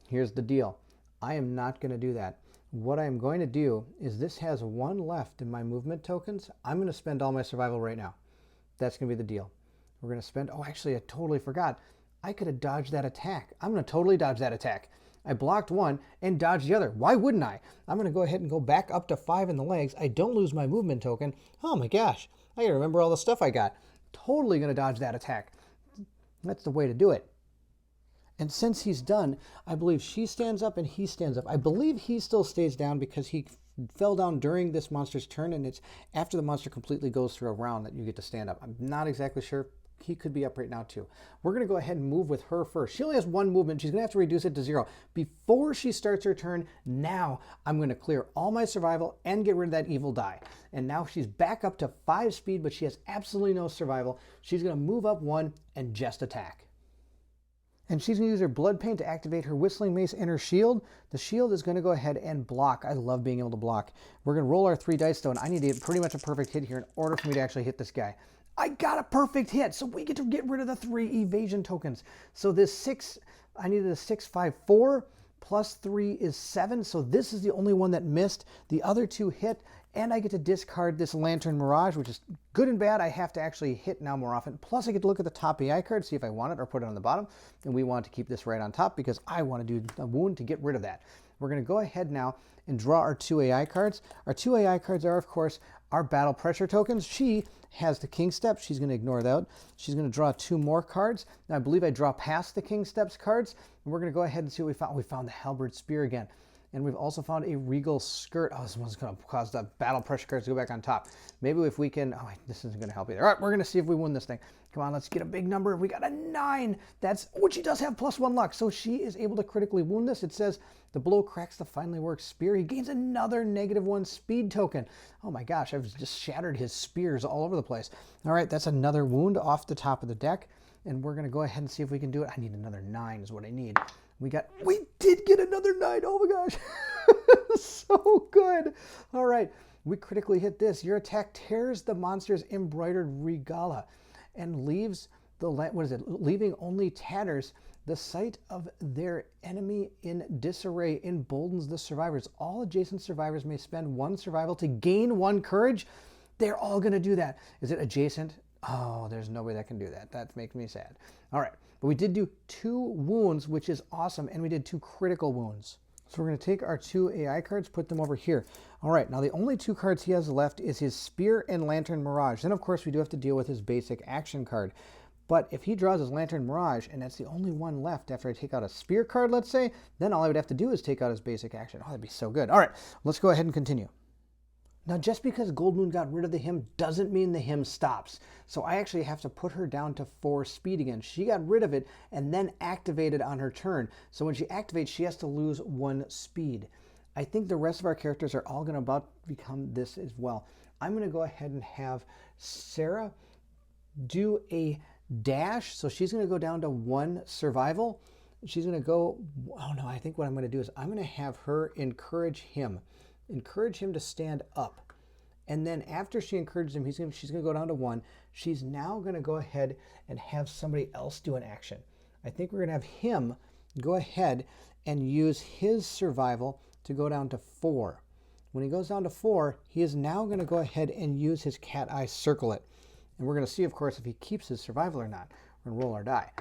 here's the deal. I am not going to do that. What I'm going to do is this has 1 left in my movement tokens. I'm going to spend all my survival right now. That's going to be the deal. We're going to spend, oh, actually, I totally forgot. I could have dodged that attack. I'm going to totally dodge that attack. I blocked 1 and dodged the other. Why wouldn't I? I'm going to go ahead and go back up to 5 in the legs. I don't lose my movement token. Oh my gosh, I got to remember all the stuff I got. Totally going to dodge that attack. That's the way to do it. And since he's done, I believe she stands up and he stands up. I believe he still stays down because he fell down during this monster's turn, and it's after the monster completely goes through a round that you get to stand up. I'm not exactly sure. He could be up right now too. We're going to go ahead and move with her first. She only has 1 movement. She's going to have to reduce it to 0. Before she starts her turn, now I'm going to clear all my survival and get rid of that evil die. And now she's back up to 5 speed, but she has absolutely no survival. She's going to move up 1 and just attack. And she's going to use her blood paint to activate her whistling mace and her shield. The shield is going to go ahead and block. I love being able to block. We're going to roll our 3 dice though, and I need to get pretty much a perfect hit here in order for me to actually hit this guy. I got a perfect hit, so we get to get rid of the 3 evasion tokens. So this 6, I needed a 6, 5, 4, plus 3 is 7, so this is the only one that missed. The other 2 hit, and I get to discard this Lantern Mirage, which is good and bad. I have to actually hit now more often. Plus, I get to look at the top AI card, see if I want it or put it on the bottom. And we want to keep this right on top because I want to do a wound to get rid of that. We're going to go ahead now and draw our 2 AI cards. Our 2 AI cards are, of course, our battle pressure tokens. She has the king step. She's going to ignore that. She's going to draw 2 more cards. Now, I believe I draw past the king steps cards. And we're going to go ahead and see what we found. We found the halberd spear again. And we've also found a regal skirt. Oh, this one's going to cause the battle pressure cards to go back on top. Maybe if we can, oh, this isn't going to help either. All right, we're going to see if we win this thing. Come on, let's get a big number. We got a 9. That's, oh, she does have +1 luck. So she is able to critically wound this. It says the blow cracks the finely worked spear. He gains another -1 speed token. Oh my gosh, I've just shattered his spears all over the place. All right, that's another wound off the top of the deck. And we're going to go ahead and see if we can do it. I need another 9 is what I need. We did get another 9. Oh my gosh. So good. All right. We critically hit this. Your attack tears the monster's embroidered regala and leaves leaving only tatters. The sight of their enemy in disarray emboldens the survivors. All adjacent survivors may spend 1 survival to gain 1 courage. They're all going to do that. Is it adjacent? Oh, there's nobody that can do that. That makes me sad. All right. But we did do 2 wounds, which is awesome, and we did 2 critical wounds. So we're going to take our 2 AI cards, put them over here. All right, now the only 2 cards he has left is his Spear and Lantern Mirage. Then, of course, we do have to deal with his basic action card. But if he draws his Lantern Mirage, and that's the only one left after I take out a Spear card, let's say, then all I would have to do is take out his basic action. Oh, that'd be so good. All right, let's go ahead and continue. Now, just because Gold Moon got rid of the him doesn't mean the him stops. So I actually have to put her down to 4 speed again. She got rid of it and then activated on her turn. So when she activates, she has to lose 1 speed. I think the rest of our characters are all going to about become this as well. I'm going to go ahead and have Sarah do a dash. So she's going to go down to 1 survival. She's going to go, oh no, I think what I'm going to do is I'm going to have her encourage him. Encourage him to stand up. And then after she encourages him, she's going to go down to 1. She's now going to go ahead and have somebody else do an action. I think we're going to have him go ahead and use his survival to go down to 4. When he goes down to 4, he is now going to go ahead and use his cat eye circlet. And we're going to see, of course, if he keeps his survival or not. We're going to roll our die.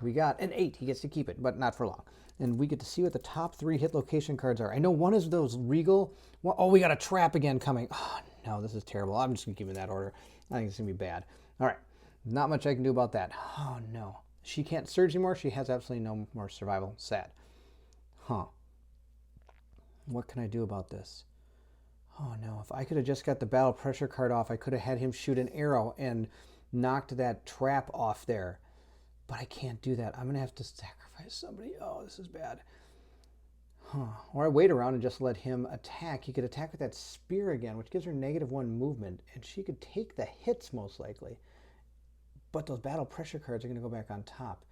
We got an 8. He gets to keep it, but not for long. And we get to see what the top 3 hit location cards are. I know one is those regal. Well, oh, we got a trap again coming. Oh, no, this is terrible. I'm just going to keep it in that order. I think it's going to be bad. All right. Not much I can do about that. Oh, no. She can't surge anymore. She has absolutely no more survival. Sad. Huh. What can I do about this? Oh no, if I could have just got the battle pressure card off, I could have had him shoot an arrow and knocked that trap off there. But I can't do that. I'm going to have to sacrifice somebody. Oh, this is bad. Or I wait around and just let him attack. He could attack with that spear again, which gives her -1 movement, and she could take the hits most likely. But those battle pressure cards are going to go back on top.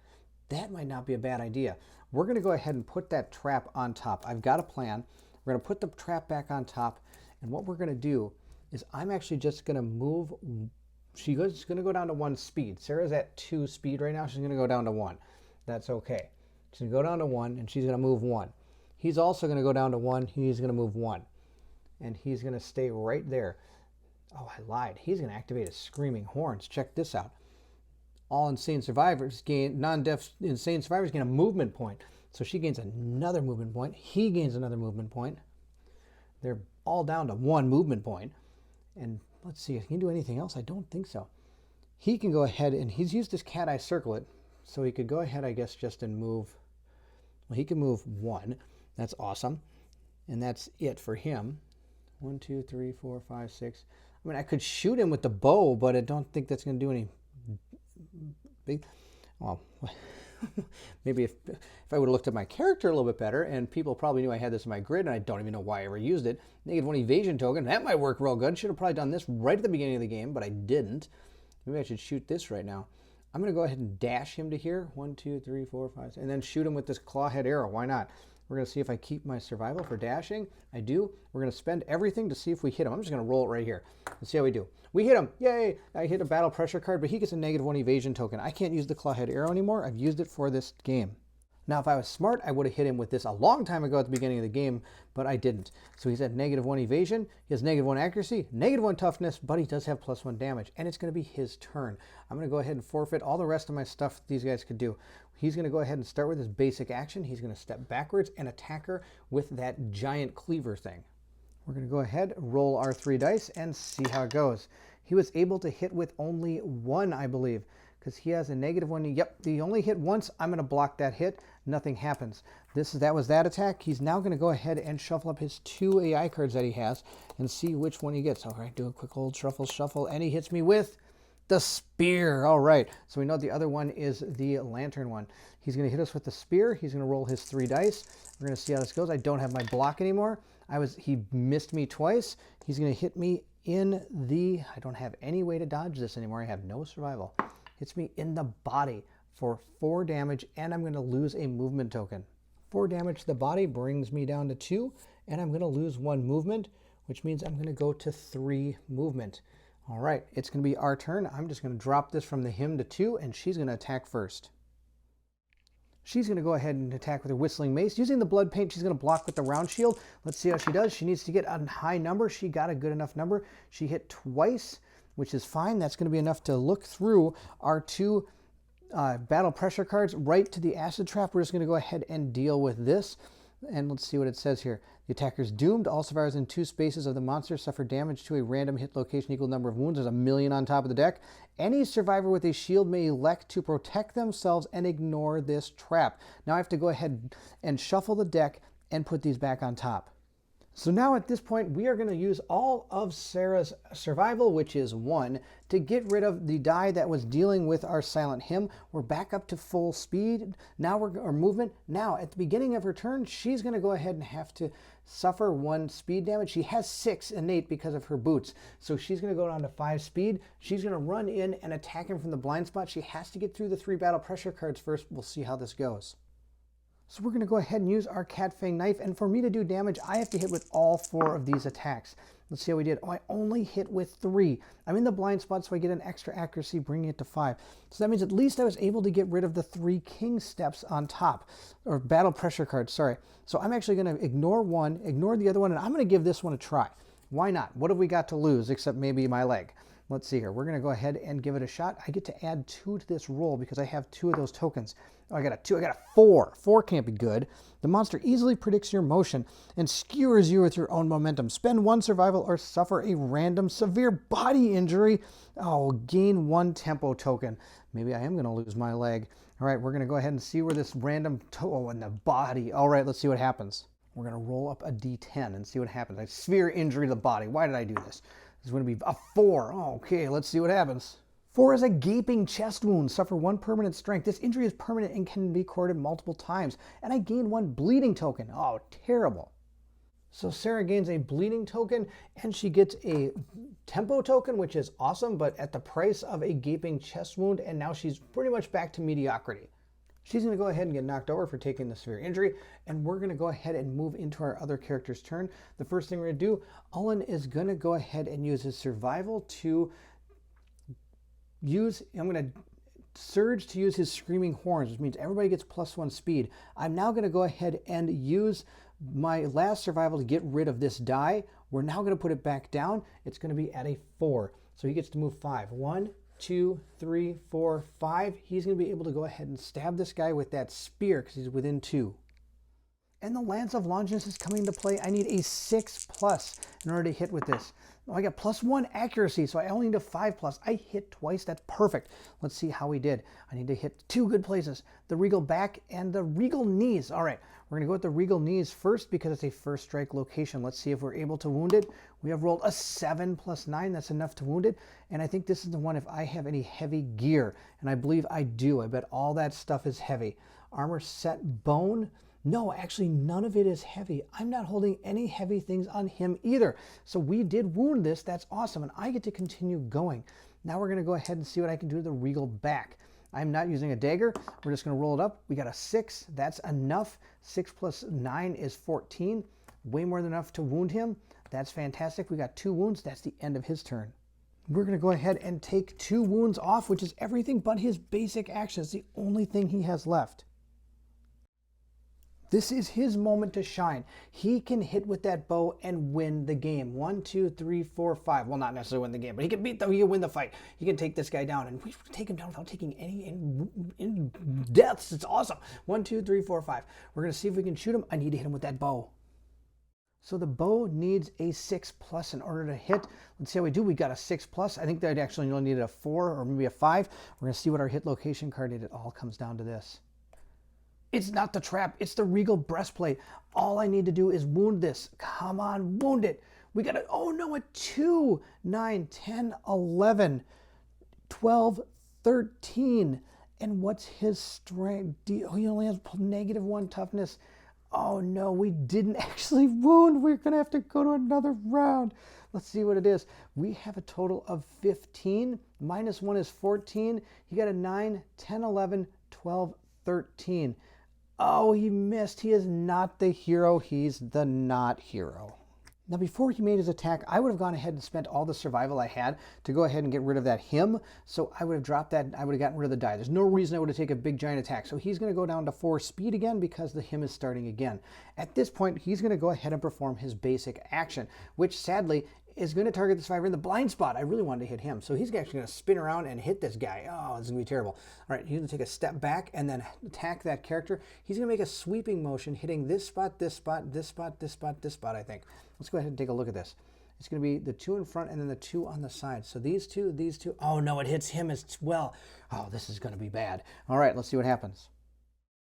That might not be a bad idea. We're going to go ahead and put that trap on top. I've got a plan. We're going to put the trap back on top, and what we're going to do is I'm actually just going to move. She's going to go down to 1 speed. Sarah's at 2 speed right now. She's going to go down to 1. That's okay. She's going to go down to 1, and she's going to move 1. He's also going to go down to 1. He's going to move 1. And he's going to stay right there. Oh, I lied. He's going to activate his screaming horns. Check this out. All insane survivors gain, non-deaf insane survivors gain a movement point. So she gains another movement point. He gains another movement point. They're all down to 1 movement point. And let's see, if he can do anything else. I don't think so. He can go ahead, and he's used his cat eye circlet. So he could go ahead, I guess, just and move. Well, he can move 1. That's awesome. And that's it for him. 1, 2, 3, 4, 5, 6. I mean, I could shoot him with the bow, but I don't think that's going to do any big. Well, maybe if I would have looked at my character a little bit better, and people probably knew I had this in my grid, and I don't even know why I ever used it. -1 evasion token. That might work real good. Should have probably done this right at the beginning of the game, but I didn't. Maybe I should shoot this right now. I'm going to go ahead and dash him to here. 1, 2, 3, 4, 5, 6, and then shoot him with this clawhead arrow. Why not? We're going to see if I keep my survival for dashing. I do. We're going to spend everything to see if we hit him. I'm just going to roll it right here. Let's see how we do. We hit him. Yay! I hit a battle pressure card, but he gets a -1 evasion token. I can't use the clawhead arrow anymore. I've used it for this game. Now, if I was smart, I would have hit him with this a long time ago at the beginning of the game, but I didn't. So he's at -1 evasion. He has -1 accuracy, -1 toughness, but he does have +1 damage, and it's going to be his turn. I'm going to go ahead and forfeit all the rest of my stuff these guys could do. He's going to go ahead and start with his basic action. He's going to step backwards and attack her with that giant cleaver thing. We're going to go ahead, roll our 3 dice, and see how it goes. He was able to hit with only 1, I believe, because he has a -1. Yep, he only hit once. I'm going to block that hit. Nothing happens. That was that attack. He's now going to go ahead and shuffle up his 2 AI cards that he has and see which one he gets. All right, do a quick old shuffle, and he hits me with the spear. All right, so we know the other one is the lantern one. He's going to hit us with the spear. He's going to roll his 3 dice. We're going to see how this goes. I don't have my block anymore. He missed me twice. He's going to hit me in the, I don't have any way to dodge this anymore. I have no survival. Hits me in the body for 4 damage, and I'm going to lose a movement token. 4 damage to the body brings me down to 2, and I'm going to lose 1 movement, which means I'm going to go to 3 movement. All right, it's going to be our turn. I'm just going to drop this from the him to 2, and she's going to attack first. She's going to go ahead and attack with her whistling mace. Using the blood paint, she's going to block with the round shield. Let's see how she does. She needs to get a high number. She got a good enough number. She hit twice, which is fine. That's going to be enough to look through our 2 battle pressure cards right to the acid trap. We're just going to go ahead and deal with this. And let's see what it says here. The attacker is doomed. All survivors in 2 spaces of the monster suffer damage to a random hit location equal number of wounds. There's 1,000,000 on top of the deck. Any survivor with a shield may elect to protect themselves and ignore this trap. Now I have to go ahead and shuffle the deck and put these back on top. So now at this point, we are going to use all of Sarah's survival, which is 1, to get rid of the die that was dealing with our silent him. We're back up to full speed. Now or movement. Now at the beginning of her turn, she's going to go ahead and have to suffer 1 speed damage. She has 6 innate because of her boots. So she's going to go down to 5 speed. She's going to run in and attack him from the blind spot. She has to get through the 3 battle pressure cards first. We'll see how this goes. So we're going to go ahead and use our cat fang knife, and for me to do damage, I have to hit with all 4 of these attacks. Let's see how we did. Oh, I only hit with 3. I'm in the blind spot, so I get an extra accuracy, bringing it to 5. So that means at least I was able to get rid of the 3 king steps on top, or battle pressure cards, sorry. So I'm actually going to ignore 1, ignore the other one, and I'm going to give this one a try. Why not? What have we got to lose except maybe my leg? Let's see here. We're going to go ahead and give it a shot. I get to add 2 to this roll because I have 2 of those tokens. Oh, I got a 2. I got a 4. 4 can't be good. The monster easily predicts your motion and skewers you with your own momentum. Spend 1 survival or suffer a random severe body injury. Oh, gain 1 tempo token. Maybe I am going to lose my leg. All right, we're going to go ahead and see where this random in the body. All right, let's see what happens. We're going to roll up a d10 and see what happens. A severe injury to the body. Why did I do this? This is going to be a 4. Oh, okay, let's see what happens. 4 is a gaping chest wound. Suffer 1 permanent strength. This injury is permanent and can be recorded multiple times. And I gain 1 bleeding token. Oh, terrible. So Sarah gains a bleeding token and she gets a tempo token, which is awesome, but at the price of a gaping chest wound, and now she's pretty much back to mediocrity. She's going to go ahead and get knocked over for taking the severe injury, and we're going to go ahead and move into our other character's turn. The first thing we're going to do, Ullen is going to go ahead and use his survival to use, I'm going to surge to use his screaming horns, which means everybody gets +1 speed. I'm now going to go ahead and use my last survival to get rid of this die. We're now going to put it back down. It's going to be at a 4. So he gets to move 5. 1, 2, 3, 4, 5. He's going to be able to go ahead and stab this guy with that spear because he's within 2. And the Lance of Longinus is coming to play. I need a 6+ in order to hit with this. Oh, I got +1 accuracy, so I only need a 5+. I hit twice. That's perfect. Let's see how we did. I need to hit 2 good places. The regal back and the regal knees. All right, we're going to go with the regal knees first because it's a first strike location. Let's see if we're able to wound it. We have rolled a 7 + 9. That's enough to wound it. And I think this is the one if I have any heavy gear. And I believe I do. I bet all that stuff is heavy. Armor set bone. No, actually none of it is heavy. I'm not holding any heavy things on him either. So we did wound this. That's awesome. And I get to continue going. Now we're going to go ahead and see what I can do to the regal back. I'm not using a dagger. We're just going to roll it up. We got a 6. That's enough. 6 + 9 is 14. Way more than enough to wound him. That's fantastic. We got 2 wounds. That's the end of his turn. We're going to go ahead and take 2 wounds off, which is everything but his basic action. It's the only thing he has left. This is his moment to shine. He can hit with that bow and win the game. 1, 2, 3, 4, 5. Well, not necessarily win the game, but he can he can win the fight. He can take this guy down, and we take him down without taking any deaths. It's awesome. 1, 2, 3, 4, 5. We're going to see if we can shoot him. I need to hit him with that bow. So the bow needs a 6+ in order to hit. Let's see how we do. We got a 6+. I think that actually only needed a 4 or maybe a 5. We're going to see what our hit location card did. It all comes down to this. It's not the trap. It's the regal breastplate. All I need to do is wound this. Come on, wound it. We got it. Oh no, a 2, 9, 10, 11, 12, 13. And what's his strength? Oh, he only has -1 toughness. Oh no, we didn't actually wound. We're going to have to go to another round. Let's see what it is. We have a total of 15. -1 is 14. He got a 9, 10, 11, 12, 13. Oh, he missed. He is not the hero. He's the not hero. Now, before he made his attack, I would have gone ahead and spent all the survival I had to go ahead and get rid of that him. So I would have dropped that and I would have gotten rid of the die. There's no reason I would have taken a big giant attack. So he's going to go down to 4 speed again because the him is starting again. At this point, he's going to go ahead and perform his basic action, which sadly is going to target the survivor in the blind spot. I really wanted to hit him. So he's actually going to spin around and hit this guy. Oh, this is going to be terrible. All right, he's going to take a step back and then attack that character. He's going to make a sweeping motion, hitting this spot, this spot, this spot, this spot, this spot, I think. Let's go ahead and take a look at this. It's going to be the 2 in front and then the 2 on the side. So these two. Oh, no, it hits him as well. Oh, this is going to be bad. All right, let's see what happens.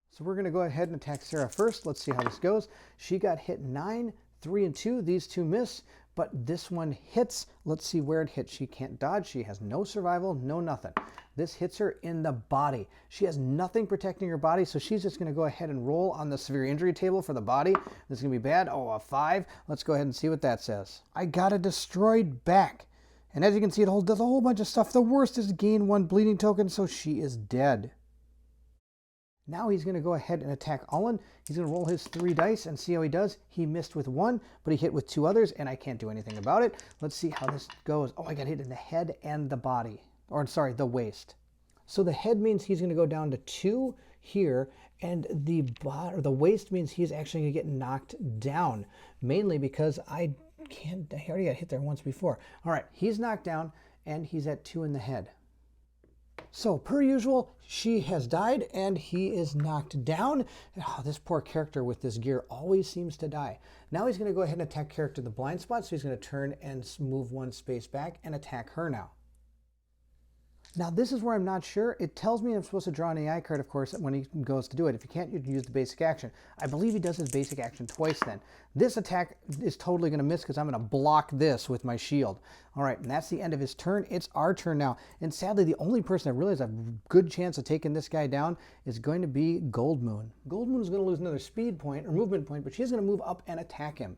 So we're going to go ahead and attack Sarah first. Let's see how this goes. She got hit 9, 3, and 2. These 2 miss. But this one hits. Let's see where it hits. She can't dodge. She has no survival, no nothing. This hits her in the body. She has nothing protecting her body, so she's just going to go ahead and roll on the severe injury table for the body. This is going to be bad. Oh, a 5. Let's go ahead and see what that says. I got a destroyed back. And as you can see, it does a whole bunch of stuff. The worst is gain 1 bleeding token, so she is dead. Now he's going to go ahead and attack Ullen. He's going to roll his 3 dice and see how he does. He missed with 1, but he hit with 2 others, and I can't do anything about it. Let's see how this goes. Oh, I got hit in the head and the body. Or, sorry, the waist. So the head means he's going to go down to 2 here, and the waist means he's actually going to get knocked down, mainly because I already got hit there once before. All right, he's knocked down, and he's at 2 in the head. So, per usual, she has died and he is knocked down. Oh, this poor character with this gear always seems to die. Now he's going to go ahead and attack character in the blind spot, so he's going to turn and move 1 space back and attack her now. Now, this is where I'm not sure. It tells me I'm supposed to draw an AI card, of course, when he goes to do it. If you can't, you can use the basic action. I believe he does his basic action twice then. This attack is totally going to miss because I'm going to block this with my shield. All right, and that's the end of his turn. It's our turn now. And sadly, the only person that really has a good chance of taking this guy down is going to be Gold Moon. Gold Moon is going to lose another speed point or movement point, but she's going to move up and attack him.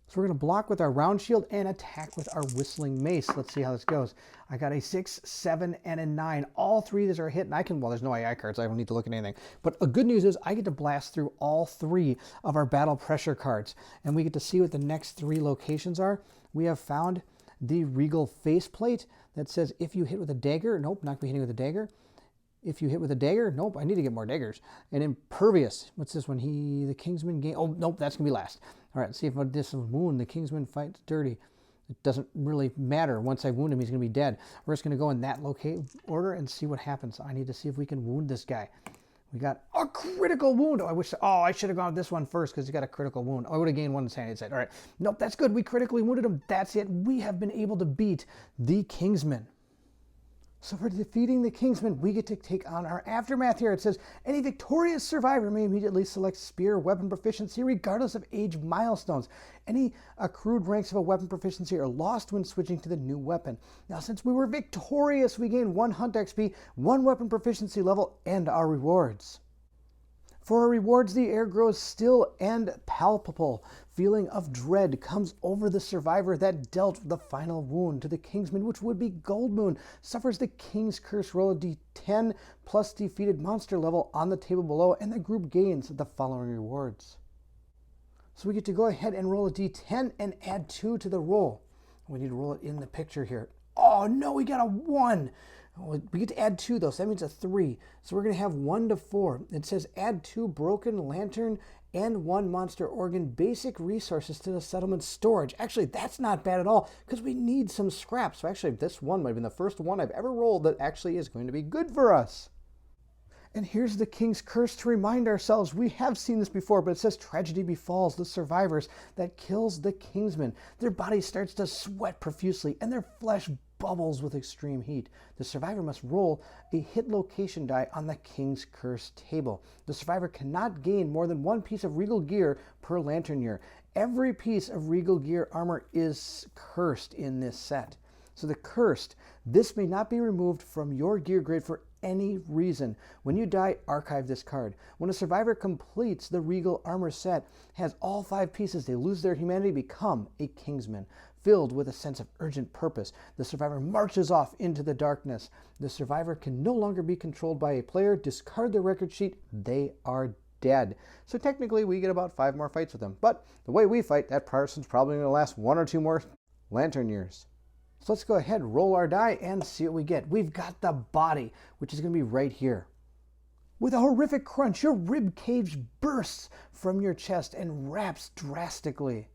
So we're going to block with our round shield and attack with our whistling mace. Let's see how this goes. I got a 6, 7, and a 9. All three of these are hit, and I can, well, there's no AI cards, so I don't need to look at anything. But a good news is I get to blast through all three of our battle pressure cards, and we get to see what the next three locations are. We have found the Regal faceplate that says if you hit with a dagger, nope, not going to be hitting with a dagger. If you hit with a dagger, nope, I need to get more daggers. And impervious, what's this one? The Kingsman game, oh, nope, that's going to be last. All right, let's see if this is wound. The Kingsman fights dirty. It doesn't really matter. Once I wound him, he's going to be dead. We're just going to go in that order and see what happens. I need to see if we can wound this guy. We got a critical wound. I should have gone with this one first because he got a critical wound. I would have gained one insanity side. All right, nope, that's good. We critically wounded him. That's it. We have been able to beat the Kingsman. So for defeating the Kingsman, we get to take on our aftermath here. It says, any victorious survivor may immediately select spear weapon proficiency regardless of age milestones. Any accrued ranks of a weapon proficiency are lost when switching to the new weapon. Now, since we were victorious, we gain 1 hunt XP, 1 weapon proficiency level, and our rewards. For our rewards, the air grows still and palpable. Feeling of dread comes over the survivor that dealt the final wound to the Kingsman, which would be Gold Moon. Suffers the King's Curse. Roll a d10 plus defeated monster level on the table below, and the group gains the following rewards. So we get to go ahead and roll a d10 and add 2 to the roll. We need to roll it in the picture here. Oh no, we got a 1. We get to add 2 though, so that means a 3. So we're going to have 1 to 4. It says add 2 broken lantern and 1 monster organ basic resources to the settlement storage. Actually, that's not bad at all because we need some scrap. So actually, this one might have been the first one I've ever rolled that actually is going to be good for us. And here's the King's Curse to remind ourselves. We have seen this before, but it says tragedy befalls the survivors that kills the Kingsman. Their body starts to sweat profusely and their flesh bubbles with extreme heat. The survivor must roll a hit location die on the King's Curse table. The survivor cannot gain more than 1 piece of regal gear per lantern year. Every piece of regal gear armor is cursed in this set. So the cursed, this may not be removed from your gear grid for any reason. When you die, archive this card. When a survivor completes the regal armor set, has all 5 pieces, they lose their humanity, become a Kingsman. Filled with a sense of urgent purpose, the survivor marches off into the darkness. The survivor can no longer be controlled by a player. Discard the record sheet. They are dead. So technically, we get about 5 more fights with them. But the way we fight, that person's probably going to last 1 or 2 more lantern years. So let's go ahead, roll our die, and see what we get. We've got the body, which is going to be right here. With a horrific crunch, your rib cage bursts from your chest and wraps drastically.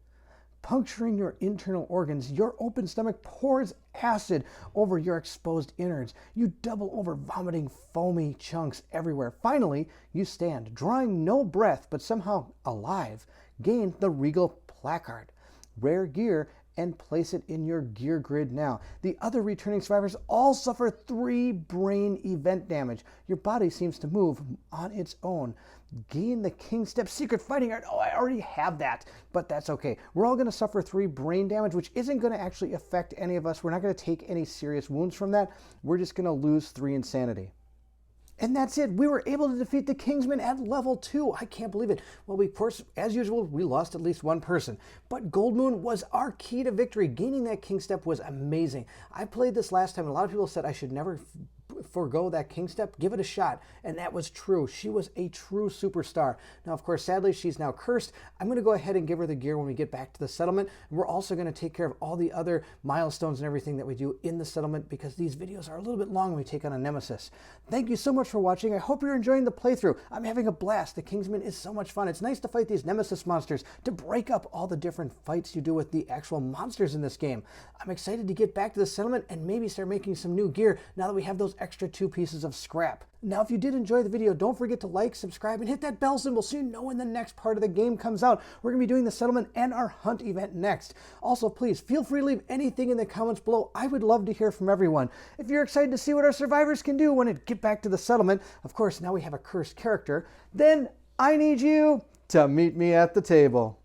Puncturing your internal organs, your open stomach pours acid over your exposed innards. You double over, vomiting foamy chunks everywhere. Finally, you stand, drawing no breath, but somehow alive. Gain the Regal placard. Rare gear, and place it in your gear grid now. The other returning survivors all suffer 3 brain event damage. Your body seems to move on its own. Gain the King's Step Secret Fighting Art. Oh, I already have that, but that's okay. We're all going to suffer 3 brain damage, which isn't going to actually affect any of us. We're not going to take any serious wounds from that. We're just going to lose 3 insanity. And that's it. We were able to defeat the Kingsman at level 2. I can't believe it. Well, of course, as usual, we lost at least 1 person. But Gold Moon was our key to victory. Gaining that King Step was amazing. I played this last time, and a lot of people said I should never forego that King Step. Give it a shot. And that was true. She was a true superstar. Now, of course, sadly, she's now cursed. I'm going to go ahead and give her the gear when we get back to the settlement. We're also going to take care of all the other milestones and everything that we do in the settlement because these videos are a little bit long when we take on a nemesis. Thank you so much for watching. I hope you're enjoying the playthrough. I'm having a blast. The Kingsman is so much fun. It's nice to fight these nemesis monsters, to break up all the different fights you do with the actual monsters in this game. I'm excited to get back to the settlement and maybe start making some new gear now that we have those extra 2 pieces of scrap. Now, if you did enjoy the video, don't forget to like, subscribe, and hit that bell symbol so you know when the next part of the game comes out. We're going to be doing the settlement and our hunt event next. Also, please feel free to leave anything in the comments below. I would love to hear from everyone. If you're excited to see what our survivors can do when it get back to the settlement, of course, now we have a cursed character, then I need you to meet me at the table.